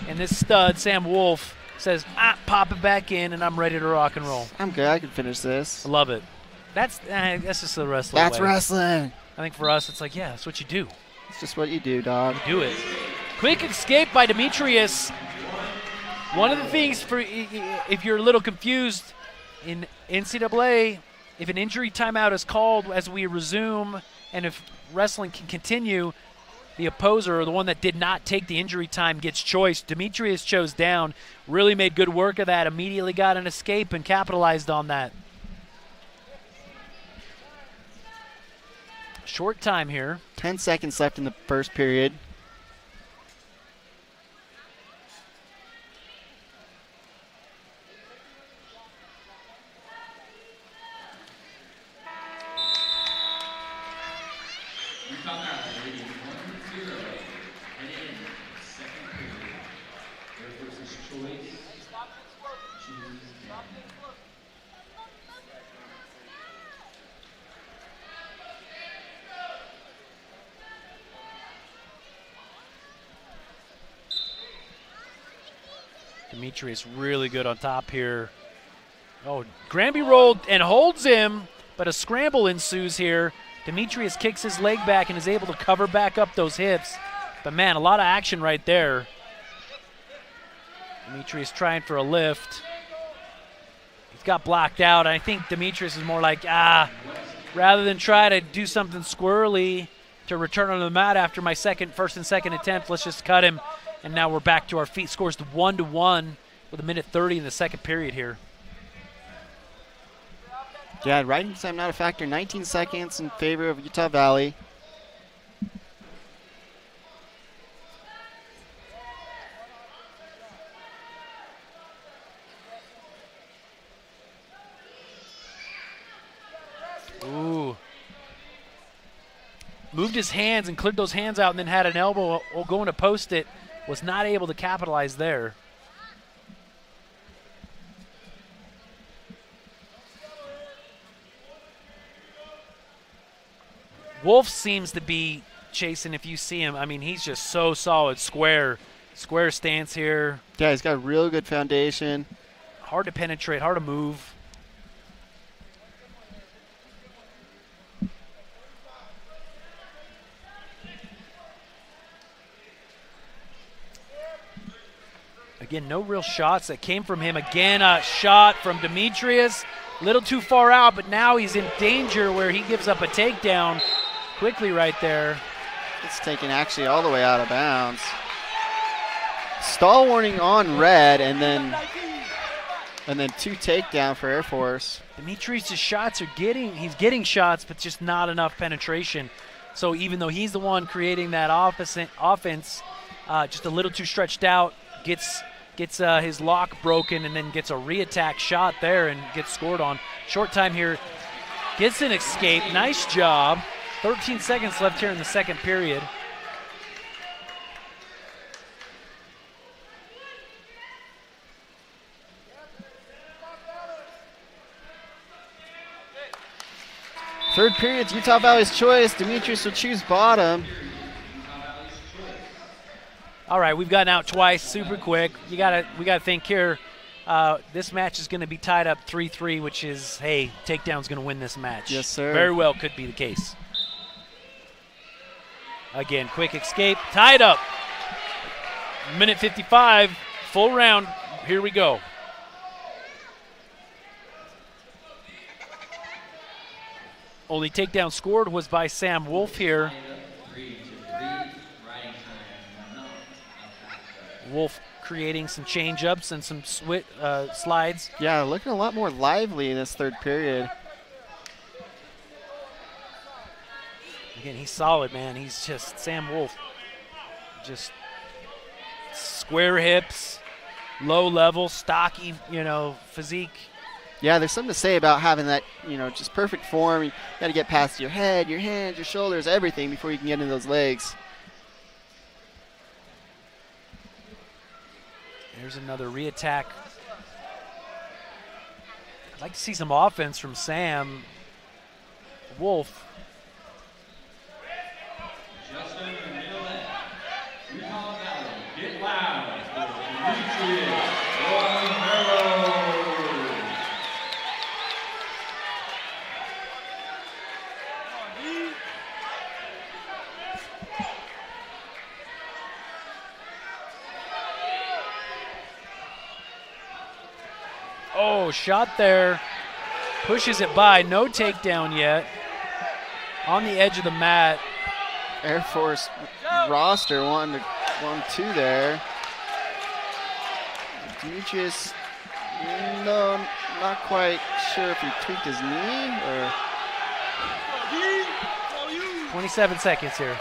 And this stud, Sam Wolf, says, pop it back in, and I'm ready to rock and roll. I'm good. I can finish this. I love it. That's just the wrestling That's way. wrestling. I think for us, it's like, yeah, that's what you do. It's just what you do, dog. You do it. Quick escape by Demetrius. One of the things, for if you're a little confused, in NCAA, if an injury timeout is called as we resume, and if wrestling can continue, the opposer, or the one that did not take the injury time, gets choice. Demetrius chose down, really made good work of that, immediately got an escape and capitalized on that. Short time here. 10 seconds left in the first period. Demetrius really good on top here. Oh, Granby rolled and holds him, but a scramble ensues here. Demetrius kicks his leg back and is able to cover back up those hips. But, man, a lot of action right there. Demetrius trying for a lift. He's got blocked out. I think Demetrius is more like, rather than try to do something squirrely to return on the mat after my first and second attempt, let's just cut him. And now we're back to our feet. Scores 1-1 with 1:30 in the second period here. Yeah, riding time not a factor. 19 seconds in favor of Utah Valley. Ooh. Moved his hands and cleared those hands out and then had an elbow going to post it. Was not able to capitalize there. Wolf seems to be chasing, if you see him, I mean, he's just so solid. Square stance here. Yeah, he's got a real good foundation. Hard to penetrate, hard to move. Again, no real shots that came from him. Again, a shot from Demetrius. A little too far out, but now he's in danger where he gives up a takedown quickly right there. It's taken actually all the way out of bounds. Stall warning on red, and then 2 takedown for Air Force. Demetrius' shots he's getting shots, but just not enough penetration. So even though he's the one creating that offense, just a little too stretched out, gets his lock broken and then gets a reattack shot there and gets scored on. Short time here. Gets an escape. Nice job. 13 seconds left here in the second period. Third period's Utah Valley's choice. Demetrius will choose bottom. All right, we've gotten out twice, super quick. We gotta think here. This match is going to be tied up 3-3, which is, hey, takedown's going to win this match. Yes, sir. Very well could be the case. Again, quick escape, tied up. 1:55, full round. Here we go. Only takedown scored was by Sam Wolf here. Wolf creating some change-ups and some slides. Yeah, looking a lot more lively in this third period. Again, he's solid, man. He's just Sam Wolf. Just square hips, low level, stocky, physique. Yeah, there's something to say about having that, just perfect form. You got to get past your head, your hands, your shoulders, everything before you can get into those legs. There's another re-attack. I'd like to see some offense from Sam Wolf. Justin Miller, Utah Valley, get loud for Demetrius Romero. Oh, shot there. Pushes it by. No takedown yet. On the edge of the mat. Air Force roster 1-2 there. Demetrius, no, not quite sure if he tweaked his knee or. 27 seconds here.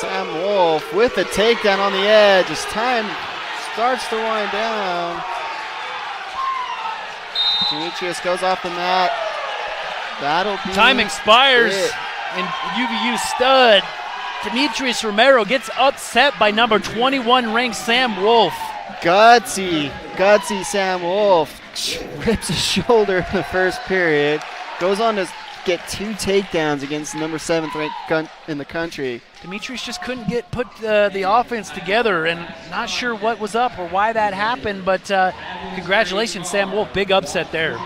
Sam Wolf with the takedown on the edge as time starts to wind down. Demetrius goes off the mat. That'll be time expires, it. And UVU stud Demetrius Romero gets upset by number 21 ranked Sam Wolf. Gutsy Sam Wolf rips his shoulder in the first period. Goes on to get 2 takedowns against the number 7th ranked in the country. Demetrius just couldn't put the offense together, and not sure what was up or why that happened, but congratulations, Sam Wolf. Big upset there.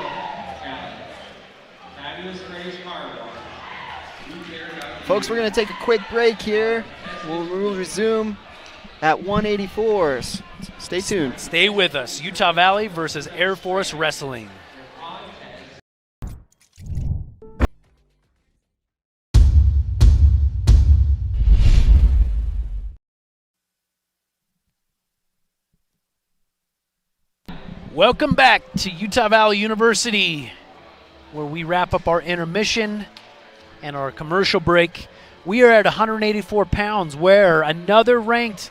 Folks, we're going to take a quick break here. We'll resume at 184s. Stay tuned. Stay with us. Utah Valley versus Air Force Wrestling. Welcome back to Utah Valley University, where we wrap up our intermission and our commercial break. We are at 184 pounds, where another ranked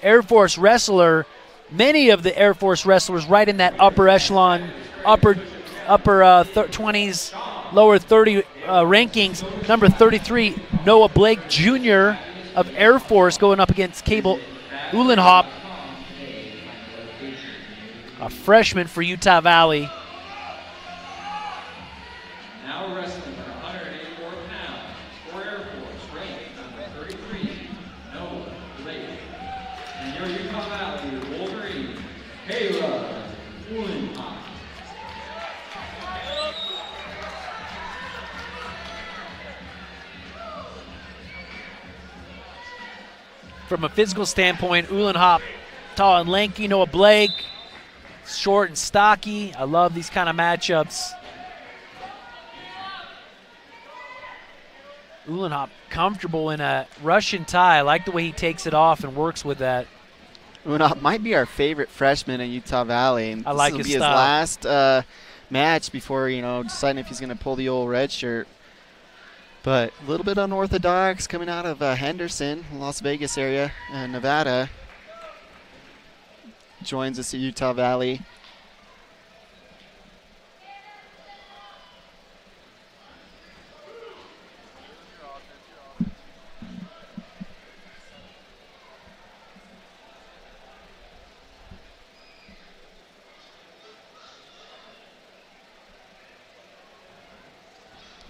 Air Force wrestler, many of the Air Force wrestlers right in that upper echelon, upper 20s, lower 30 rankings. Number 33, Noah Blake Jr. of Air Force going up against Cable Ulenhop, a freshman for Utah Valley. Now wrestling for 184 pounds for Air Force, ranked number 33, Noah Blake. And your Utah Valley Wolverine, Hayden Ulenhop. From a physical standpoint, Ulenhop, tall and lanky. Noah Blake, short and stocky. I love these kind of matchups. Ulenhop comfortable in a Russian tie. I like the way he takes it off and works with that. Ulenhop might be our favorite freshman in Utah Valley. And I like this his will be style. his last match before, deciding if he's going to pull the old red shirt. But a little bit unorthodox coming out of Henderson, Las Vegas area, Nevada. Joins us at Utah Valley.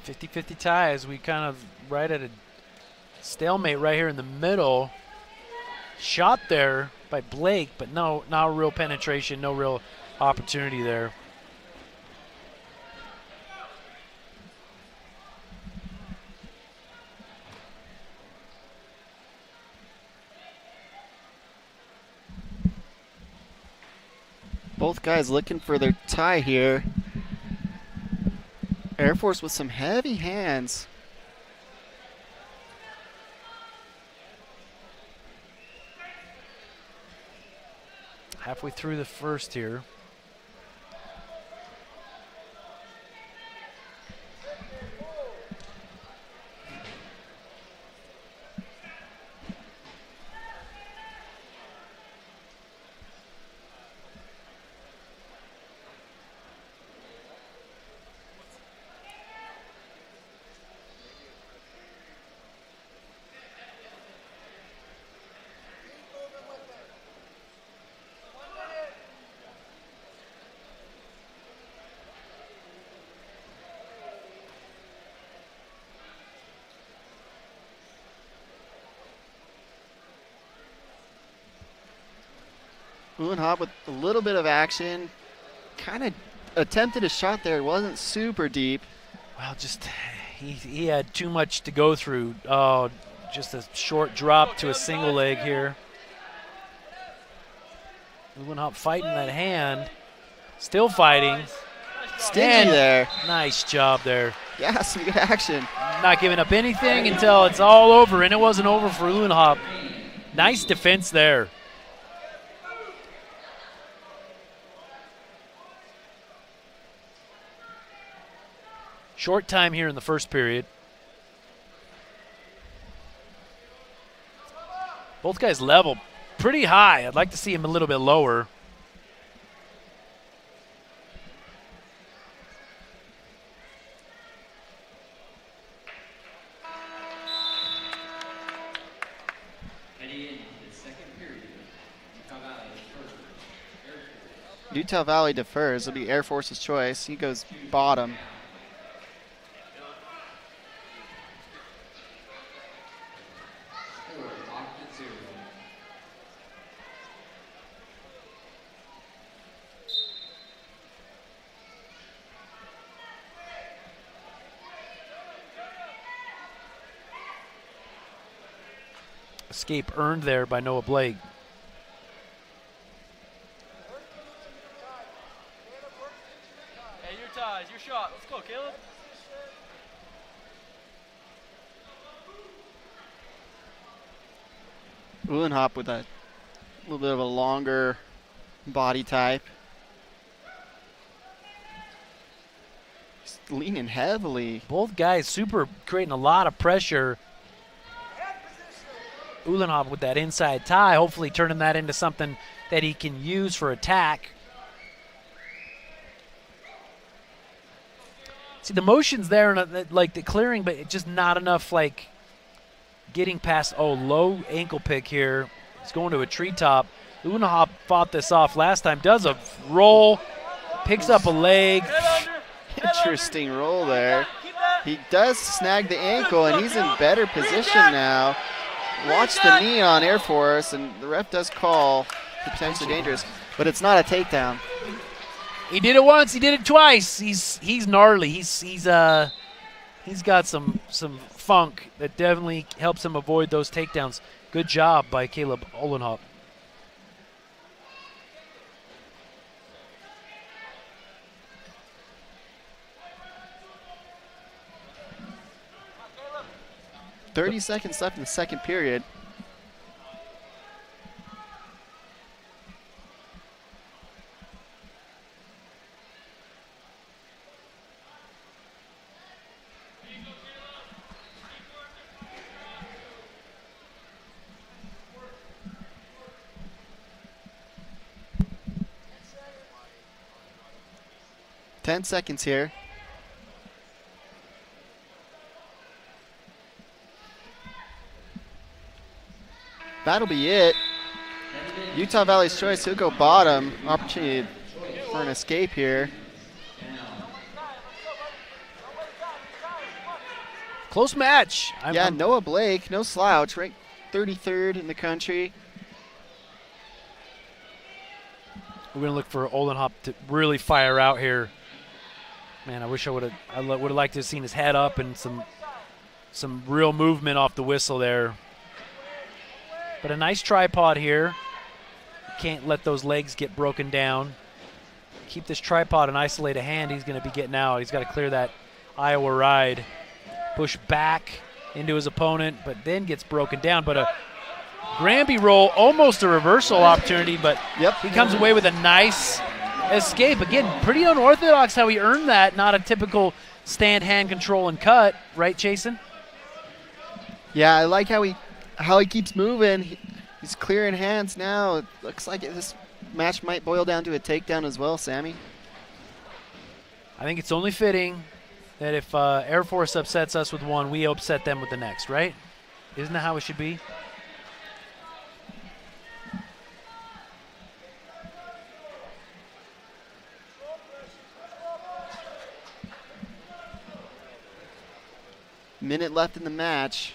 .50 tie as we kind of right at a stalemate right here in the middle. Shot there by Blake, but no real penetration, no real opportunity there. Both guys looking for their tie here. Air Force with some heavy hands. Halfway through the first here. Ulenhop with a little bit of action. Kind of attempted a shot there. It wasn't super deep. Well, just he had too much to go through. Oh, just a short drop to a single leg here. Ulenhop fighting that hand. Still fighting. Stingy there. Nice job there. Yeah, some good action. Not giving up anything until it's all over, and it wasn't over for Ulenhop. Nice defense there. Short time here in the first period. Both guys level pretty high. I'd like to see him a little bit lower. Utah Valley defers. It'll be Air Force's choice. He goes bottom. Escape earned there by Noah Blake. Hey, your ties, your shot. Let's go, Caleb. Ulenhop with a little bit of a longer body type. He's leaning heavily. Both guys super creating a lot of pressure. Ulenhop with that inside tie, hopefully turning that into something that he can use for attack. See, the motion's there, and like the clearing, but it's just not enough, like, getting past. Oh, low ankle pick here. He's going to a treetop. Ulenhop fought this off last time. Does a roll, picks up a leg. Interesting roll there. He does snag the ankle, and he's in better position now. Watch the knee on Air Force, and the ref does call potentially dangerous, but it's not a takedown. He did it once. He did it twice. He's gnarly. He's got some funk that definitely helps him avoid those takedowns. Good job by Caleb Ulenhop. .30 seconds left in the second period. Ten seconds here. That'll be it. Utah Valley's choice. He'll go bottom. Opportunity for an escape here. Close match. Noah Blake, no slouch, ranked 33rd in the country. We're gonna look for Ulenhop to really fire out here. Man, I wish I would have liked to have seen his head up and some real movement off the whistle there. But a nice tripod here. Can't let those legs get broken down. keep this tripod and isolate a hand, he's going to be getting out. He's got to clear that Iowa ride. Push back into his opponent, but then gets broken down. But a Granby roll, almost a reversal opportunity, but he comes away with a nice escape. Again, pretty unorthodox how he earned that. Not a typical stand, hand control, and cut. Right, Jason? Yeah, I like how he keeps moving. He's clearing hands now. It looks like this match might boil down to a takedown as well, Sammy. I think it's only fitting that if Air Force upsets us with one, we upset them with the next, right? Isn't that how it should be? Minute left in the match.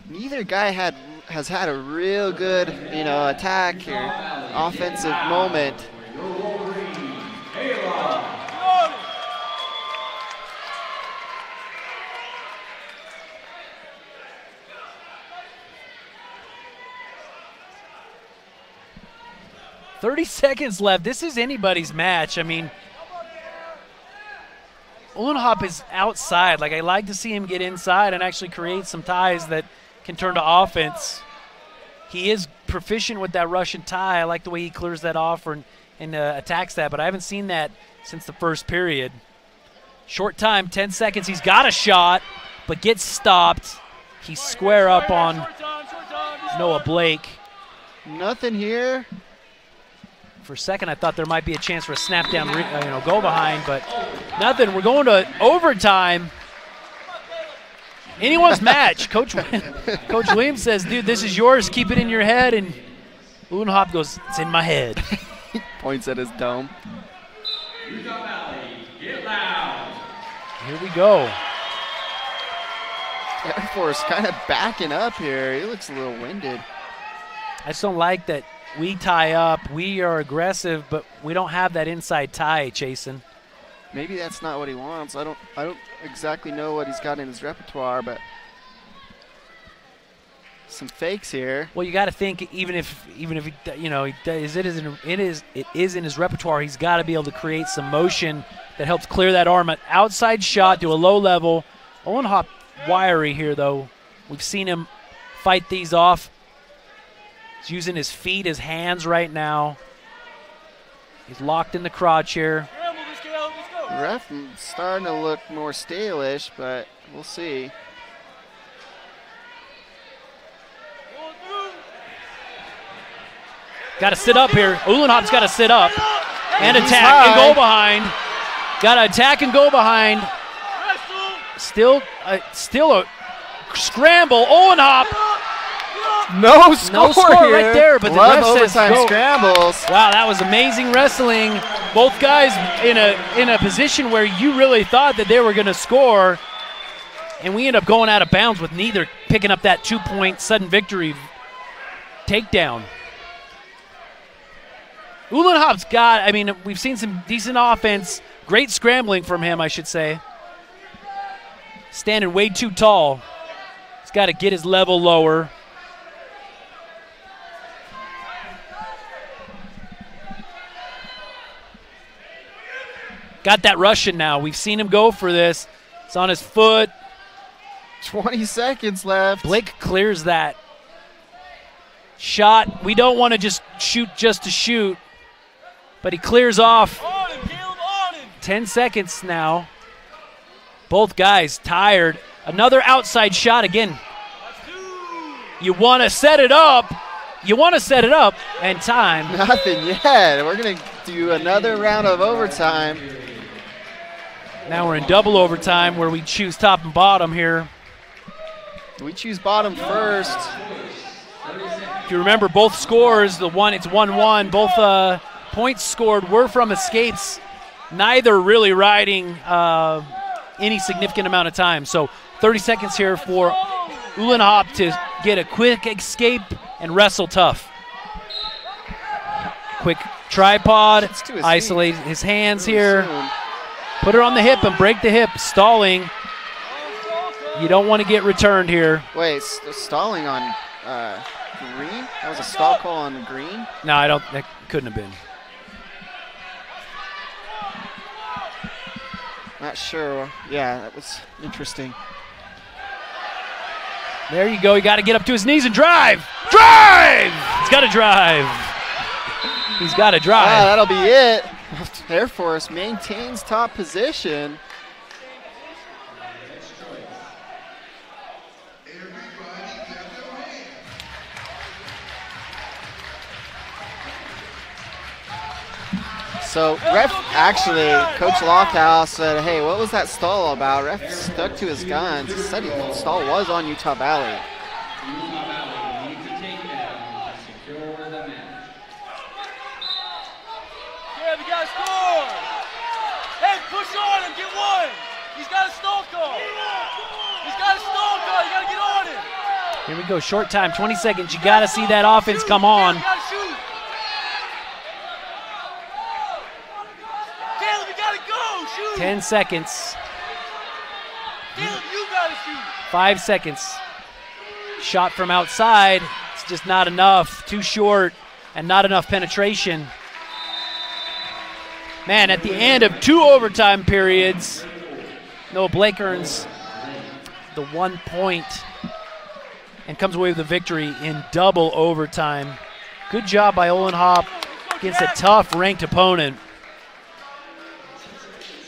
Neither guy has had a real good, attack or offensive moment. 30 seconds left. This is anybody's match. I mean, Ulenhop is outside. Like, I like to see him get inside and actually create some ties that can turn to offense. He is proficient with that Russian tie. I like the way he clears that off and attacks that, but I haven't seen that since the first period. Short time, 10 seconds. He's got a shot, but gets stopped. He's square up on Noah Blake. Nothing here. For a second, I thought there might be a chance for a snap down, go behind, but nothing. We're going to overtime. Anyone's match. Coach Williams says, dude, this is yours. Keep it in your head. And Ulenhop goes, it's in my head. He points at his dome. Here we go. Air Force kind of backing up here. He looks a little winded. I just don't like that we tie up. We are aggressive, but we don't have that inside tie, Jason. Maybe that's not what he wants. I don't exactly know what he's got in his repertoire, but some fakes here. Well, you got to think even if he it is in his repertoire, he's got to be able to create some motion that helps clear that arm. An outside shot to a low level. Ulenhop wiry here, though. We've seen him fight these off. He's using his feet, his hands right now. He's locked in the crotch here. The ref starting to look more stale-ish, but we'll see. Got to sit up here. Ulenhop's got to sit up and attack and go behind. Got to attack and go behind. Still a scramble. Ulenhop. No score here. Right there, but Love the ref says go. Scrambles. Wow, that was amazing wrestling. Both guys in a position where you really thought that they were going to score, and we end up going out of bounds with neither picking up that 2-point sudden victory takedown. Ulenhop's got, we've seen some decent offense, great scrambling from him, I should say. Standing way too tall. He's got to get his level lower. Got that Russian now. We've seen him go for this. It's on his foot. 20 seconds left. Blake clears that shot. We don't want to just to shoot, but he clears off. 10 seconds now. Both guys tired. Another outside shot again. You want to set it up. And time. Nothing yet. We're going to do another round of overtime. Now we're in double overtime where we choose top and bottom here. We choose bottom first. If you remember both scores, it's 1-1. Both points scored were from escapes, neither really riding any significant amount of time. So 30 seconds here for Ulenhop to get a quick escape and wrestle tough. Quick tripod, isolate his hands here. Put her on the hip and break the hip, stalling. You don't want to get returned here. Wait, stalling on green? That was a stall call on green? No, that couldn't have been. Not sure. Yeah, that was interesting. There you go. He got to get up to his knees and drive. Drive! He's got to drive. He's got to drive. That'll be it. Air Force maintains top position. So ref, actually, Coach Lofthouse said, hey, what was that stall about? Ref stuck to his guns. He said the stall was on Utah Valley. Utah Valley needs a takedown to secure the match. Yeah, we got to score. Hey, push on him. Get one. He's got a stall call. He's got a stall call. You got to get on him. Here we go. Short time, 20 seconds. You got to see that offense come on. You got to shoot. 10 seconds. Caleb, you gotta shoot. 5 seconds. Shot from outside. It's just not enough. Too short and not enough penetration. Man, at the end of 2 overtime periods, Noah Blake earns the 1 point and comes away with the victory in double overtime. Good job by Ulenhop against a tough ranked opponent.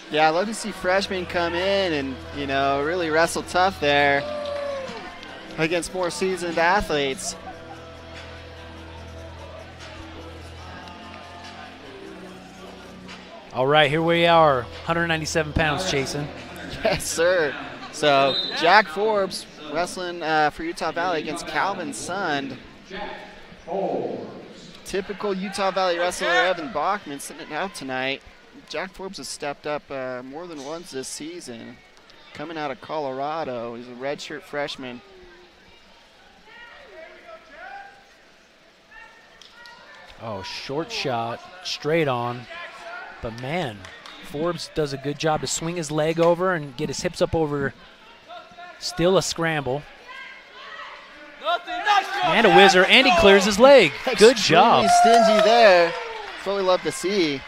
Yeah, I'd love to see freshmen come in and, you know, really wrestle tough there against more seasoned athletes. All right, here we are, 197 pounds, Jason. Yes, sir. So Jack Forbes wrestling for Utah Valley against Calvin Sund. Typical Utah Valley wrestler Evan Bachman sitting it out tonight. Jack Forbes has stepped up more than once this season. Coming out of Colorado, he's a redshirt freshman. Oh, short shot, straight on. But man, Forbes does a good job to swing his leg over and get his hips up over. Still a scramble. And a whizzer, and he clears his leg. Good job. Extremely stingy there. That's what we love to see.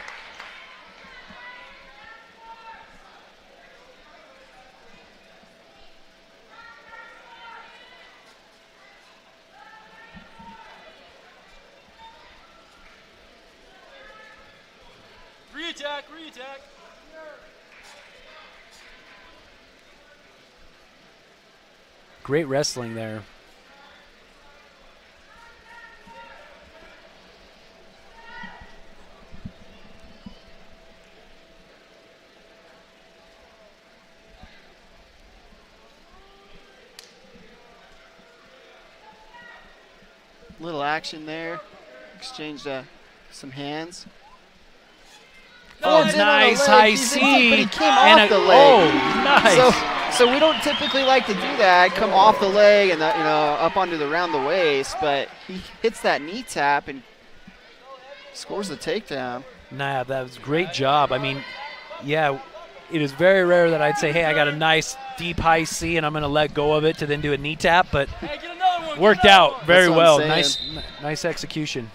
Re-attack, re-attack. Great wrestling there. Little action there. Exchanged some hands. Oh, nice high C. But he came off the leg. Oh, nice. So we don't typically like to do that. Come off the leg and up onto the around the waist, but he hits that knee tap and scores the takedown. Nah, that was a great job. I mean, yeah, it is very rare that I'd say, hey, I got a nice deep high C and I'm going to let go of it to then do a knee tap, but worked out very well. Nice execution.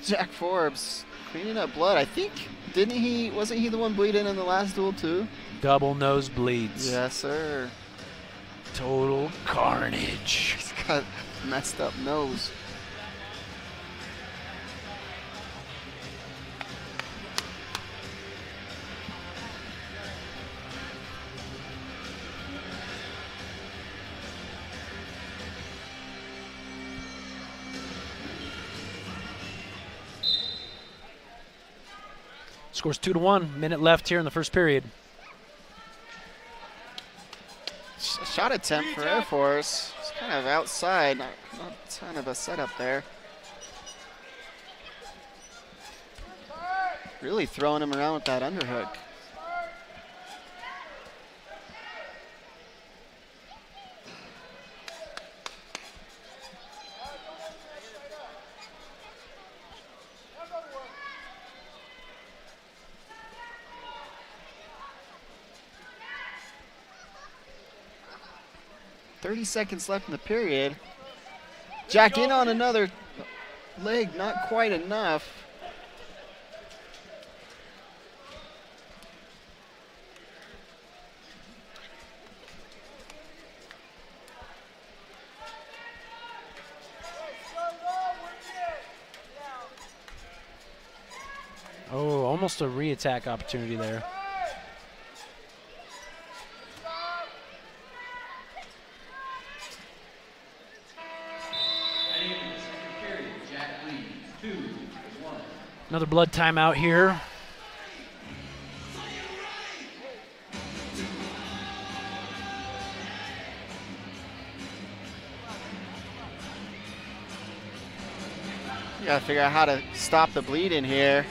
Jack Forbes cleaning up blood. I think, wasn't he the one bleeding in the last duel too? Double nosebleeds. Yes, sir. Total carnage. He's got a messed up nose. Scores 2-1. Minute left here in the first period. Shot attempt for Air Force. It's kind of outside. Not a ton of a setup there. Really throwing him around with that underhook. 30 seconds left in the period. Jack in on another leg, not quite enough. Oh, almost a re-attack opportunity there. Another blood timeout here. You gotta figure out how to stop the bleed in here.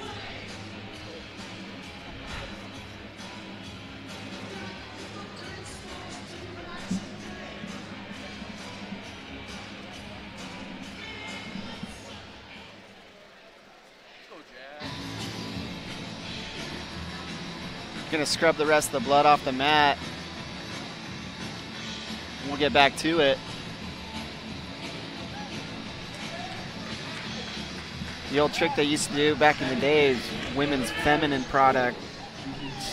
Gonna scrub the rest of the blood off the mat. We'll get back to it. The old trick they used to do back in the days, women's feminine product.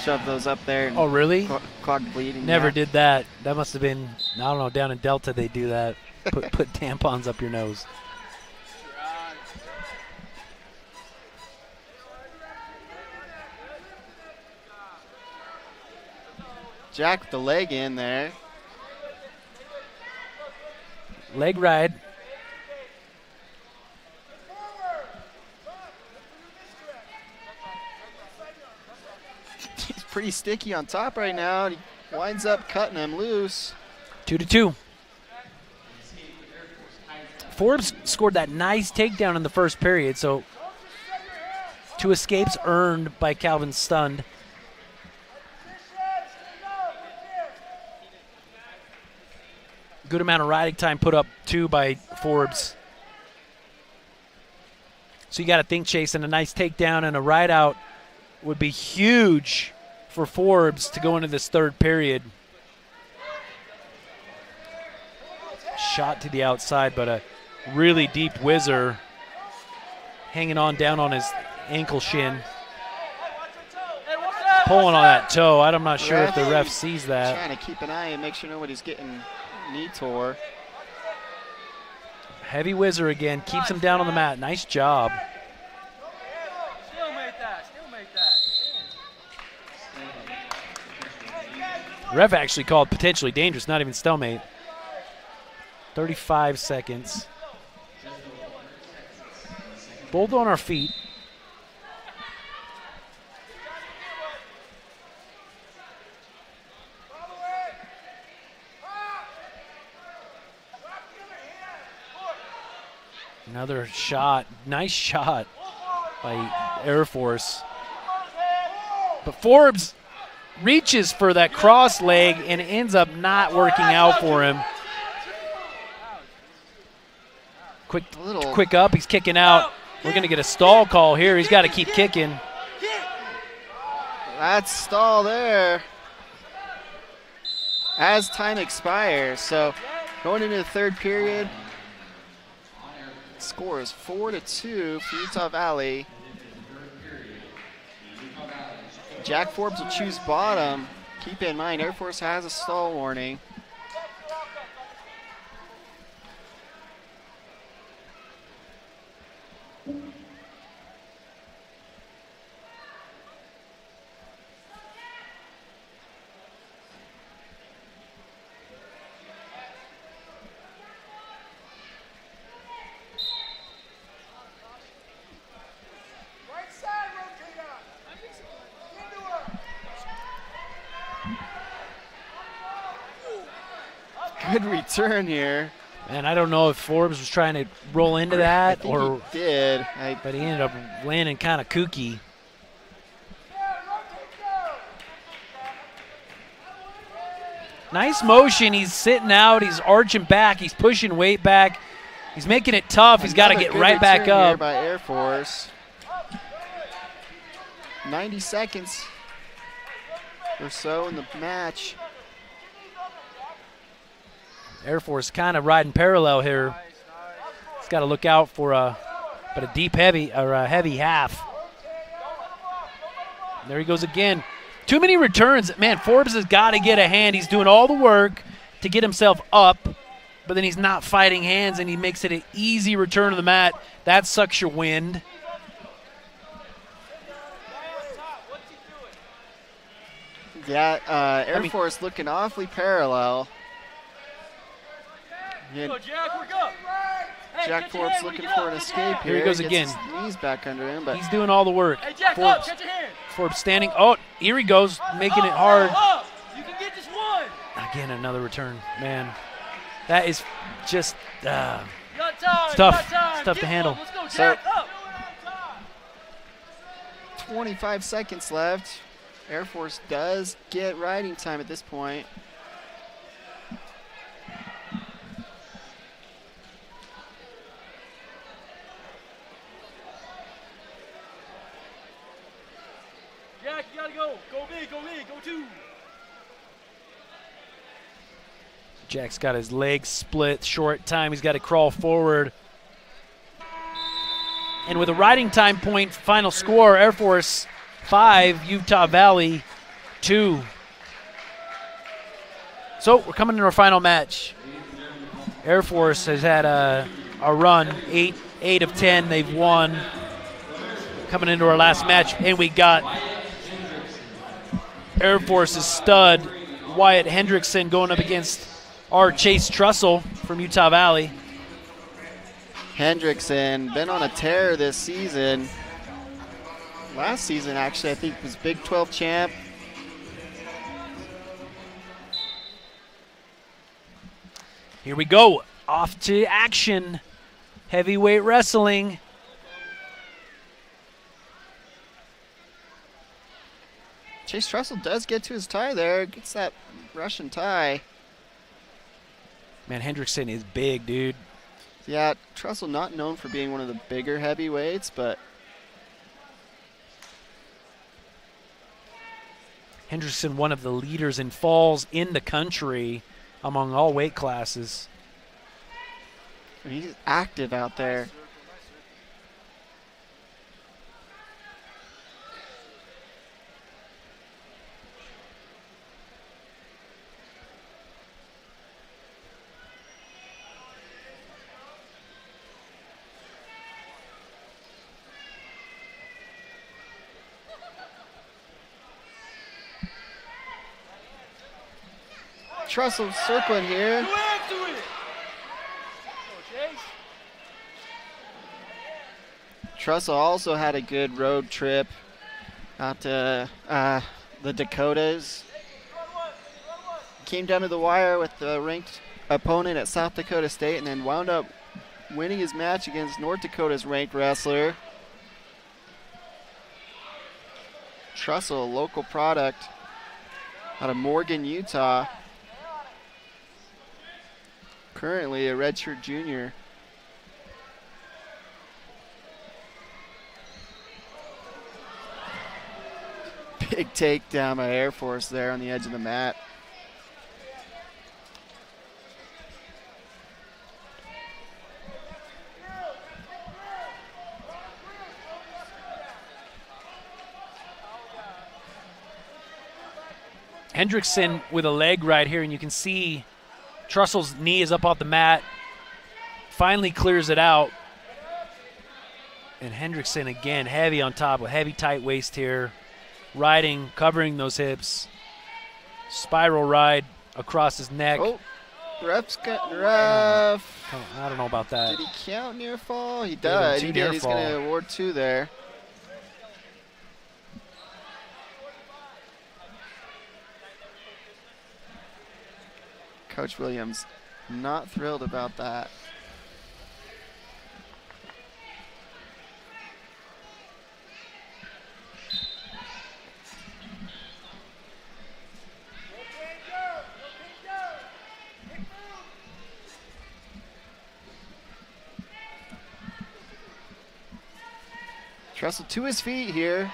Shove those up there. And oh, really? Clog bleeding. Never did that. That must have been, I don't know, down in Delta they do that. Put tampons up your nose. Jack with the leg in there. Leg ride. He's pretty sticky on top right now. And he winds up cutting him loose. 2-2. Forbes scored that nice takedown in the first period, so 2 escapes earned by Calvin Stunned. Good amount of riding time put up, too, by Forbes. So you got to think, Chasing, a nice takedown and a ride out would be huge for Forbes to go into this third period. Shot to the outside, but a really deep whizzer hanging on down on his ankle shin. Pulling on that toe. I'm not sure if the ref sees that. Trying to keep an eye and make sure nobody's getting knee tore. Heavy whizzer again, keeps him down on the mat. Nice job. Ref actually called potentially dangerous, not even stalemate. 35 seconds. Both on our feet. Another shot, nice shot by Air Force. But Forbes reaches for that cross leg and ends up not working out for him. Quick up, he's kicking out. We're gonna get a stall call here. He's gotta keep kicking. That's stall there as time expires. So going into the third period, score is 4-2 for Utah Valley. Jack Forbes will choose bottom. Keep in mind, Air Force has a stall warning. Good return here. And I don't know if Forbes was trying to roll into that or he did. But he ended up landing kind of kooky. Nice motion. He's sitting out. He's arching back. He's pushing weight back. He's making it tough. He's got to get right back up. Here by Air Force. 90 seconds or so in the match. Air Force kind of riding parallel here. He's got to look out for a deep heavy or a heavy half. There he goes again. Too many returns. Man, Forbes has got to get a hand. He's doing all the work to get himself up, but then he's not fighting hands, and he makes it an easy return to the mat. That sucks your wind. Yeah, Air Force looking awfully parallel. Jack Forbes looking for an escape here. Here he goes again. His knees back under him, but he's doing all the work. Hey, Jack, Forbes, up, catch your hand. Forbes standing. Oh, here he goes, making it hard. Up. You can get this one. Again, another return. Man, that is just You got time. it's You tough. got time. It's tough Get to handle. one. Let's go, Jack. Up. 25 seconds left. Air Force does get riding time at this point. Jack, you gotta go. Go big, go big, go two. Jack's got his legs split, short time. He's got to crawl forward. And with a riding time point, final score, Air Force 5, Utah Valley 2. So we're coming into our final match. Air Force has had a run, 8 of 10 they've won. Coming into our last match, and we got Air Force's stud, Wyatt Hendrickson, going up against our Chase Trussell from Utah Valley. Hendrickson been on a tear this season. Last season, actually, I think was Big 12 champ. Here we go. Off to action. Heavyweight wrestling. Chase Trussell does get to his tie there. Gets that Russian tie. Man, Hendrickson is big, dude. Yeah, Trussell not known for being one of the bigger heavyweights, but Hendrickson, one of the leaders in falls in the country among all weight classes. he's active out there. Trussell circling here. Go after it. Go, Chase. Trussell also had a good road trip out to the Dakotas. Came down to the wire with the ranked opponent at South Dakota State and then wound up winning his match against North Dakota's ranked wrestler. Trussell, a local product out of Morgan, Utah. Currently a redshirt junior. Big takedown by Air Force there on the edge of the mat. Hendrickson with a leg right here, and you can see Trussell's knee is up off the mat. Finally clears it out. And Hendrickson again, heavy on top, a heavy tight waist here. Riding, covering those hips. Spiral ride across his neck. Oh, ref's got ref. I don't know about that. Did he count near fall? He does. He did. He's going to award 2 there. Coach Williams not thrilled about that. Trussell to his feet here.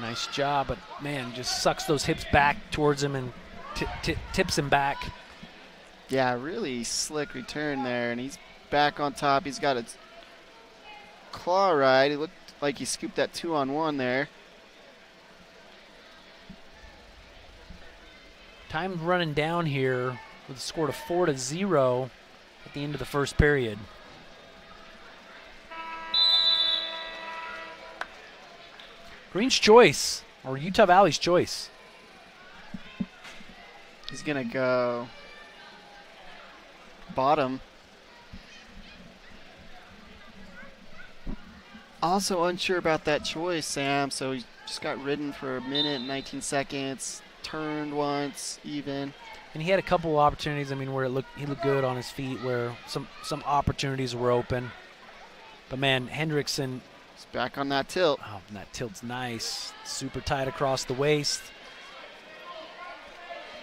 Nice job, but man, just sucks those hips back towards him and tips him back. Yeah, really slick return there, and he's back on top. He's got a claw ride. It looked like he scooped that 2-on-1 there. Time running down here with a score of 4-0 at the end of the first period. Green's choice, or Utah Valley's choice. He's going to go bottom. Also unsure about that choice, Sam, so he just got ridden for a minute and 19 seconds, turned once even. And he had a couple of opportunities, I mean, where he looked good on his feet, where some opportunities were open. But, man, Hendrickson. He's back on that tilt. Oh, and that tilt's nice. Super tight across the waist.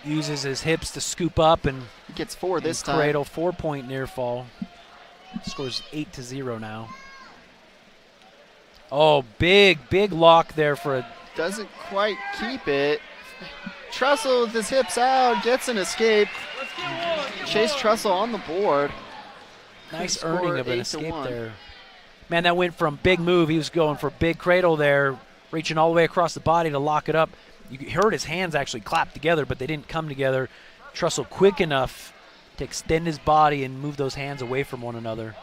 Uses his hips to scoop up and he gets 4 this time. Cradle, 4-point near fall. Scores 8-0 now. Oh, big lock there for a. Doesn't quite keep it. Trussell with his hips out, gets an escape. Chase Trussell on the board. Nice earning of an escape there. Man, that went from big move. He was going for big cradle there, reaching all the way across the body to lock it up. You heard his hands actually clap together, but they didn't come together. Trussell quick enough to extend his body and move those hands away from one another.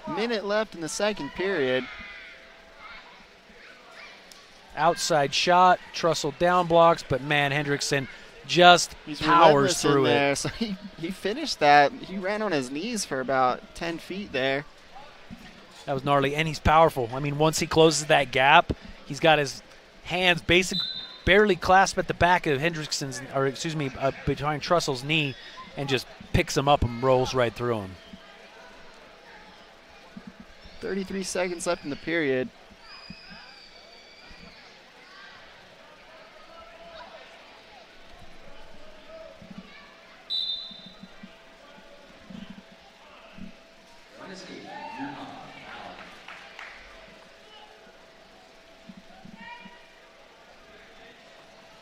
Minute left in the second period. Outside shot, Trussell down blocks, but man, Hendrickson just powers through it. There. So he finished that. He ran on his knees for about 10 feet there. That was gnarly, and he's powerful. I mean, once he closes that gap, he's got his hands barely clasped at the back of Hendrickson's, or excuse me, behind Trussell's knee, and just picks him up and rolls right through him. 33 seconds left in the period.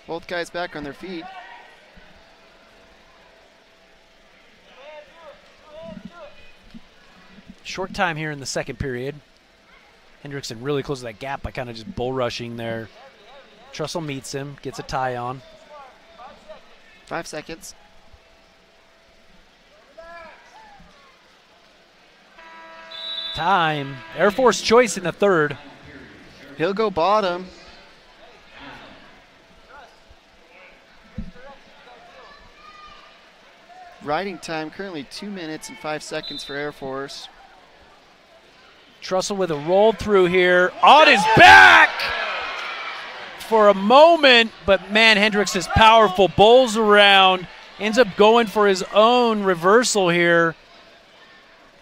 Both guys back on their feet. Short time here in the second period. Hendrickson really closes that gap by kind of just bull rushing there. Trussell meets him, gets a tie on. 5 seconds. Time. Air Force choice in the third. He'll go bottom. Riding time currently 2 minutes and 5 seconds for Air Force. Trussell with a roll through here on his back for a moment, but man, Hendricks is powerful, bowls around, ends up going for his own reversal here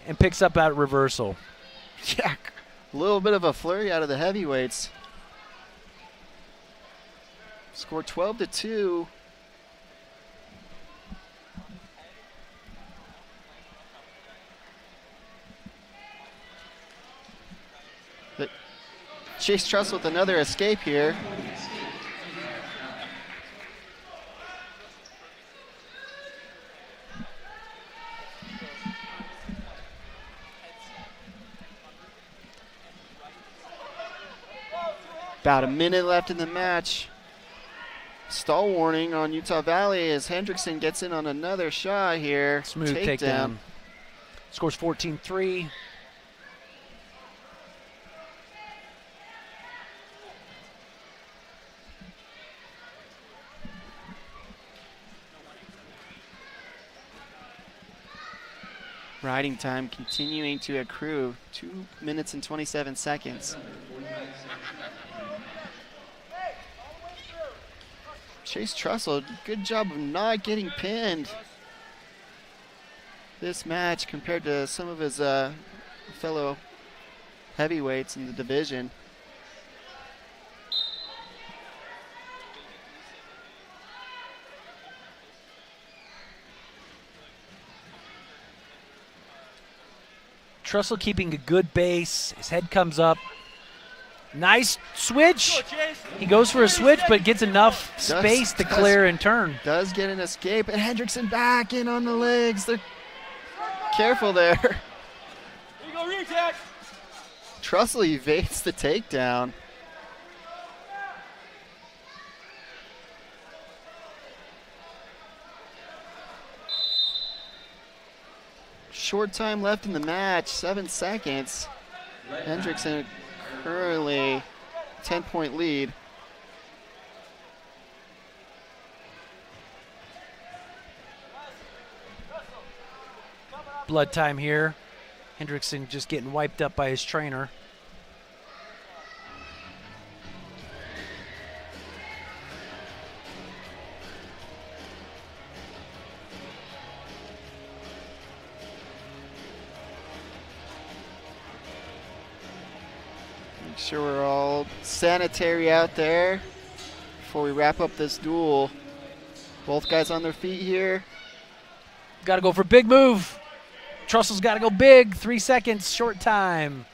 and picks up that reversal. Yeah, a little bit of a flurry out of the heavyweights. Score 12-2. Chase Trussell with another escape here. About a minute left in the match. Stall warning on Utah Valley as Hendrickson gets in on another shot here. Smooth takedown. Scores 14-3. Riding time continuing to accrue. 2 minutes and 27 seconds. Chase Trussell, good job of not getting pinned this match compared to some of his fellow heavyweights in the division. Trussell keeping a good base. His head comes up. Nice switch. He goes for a switch, but gets enough space to clear and turn. Does get an escape, and Hendrickson back in on the legs. They're careful there. Here you go, re-attack. Trussell evades the takedown. Short time left in the match, 7 seconds. Hendrickson currently 10-point lead. Blood time here. Hendrickson just getting wiped up by his trainer. Make sure we're all sanitary out there before we wrap up this duel. Both guys on their feet here. Got to go for a big move. Trussell's got to go big. 3 seconds, short time.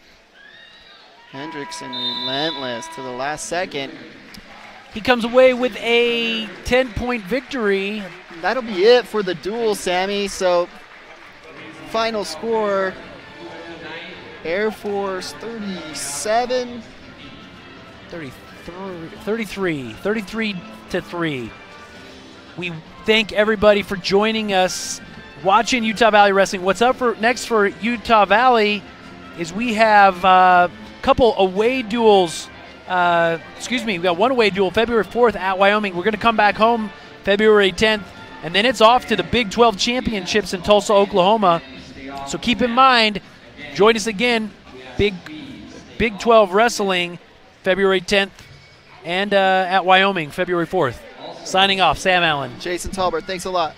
Hendrickson relentless to the last second. He comes away with a 10-point victory. That'll be it for the duel, Sammy. So, final score, Air Force 37. 33 to 3. We thank everybody for joining us, watching Utah Valley Wrestling. What's up next for Utah Valley is we have a couple away duels. We got one away duel February 4th at Wyoming. We're going to come back home February 10th, and then it's off to the Big 12 Championships in Tulsa, Oklahoma. So keep in mind, join us again, Big 12 Wrestling, February 10th, and at Wyoming, February 4th. Signing off, Sam Allen. Jason Talbert, thanks a lot.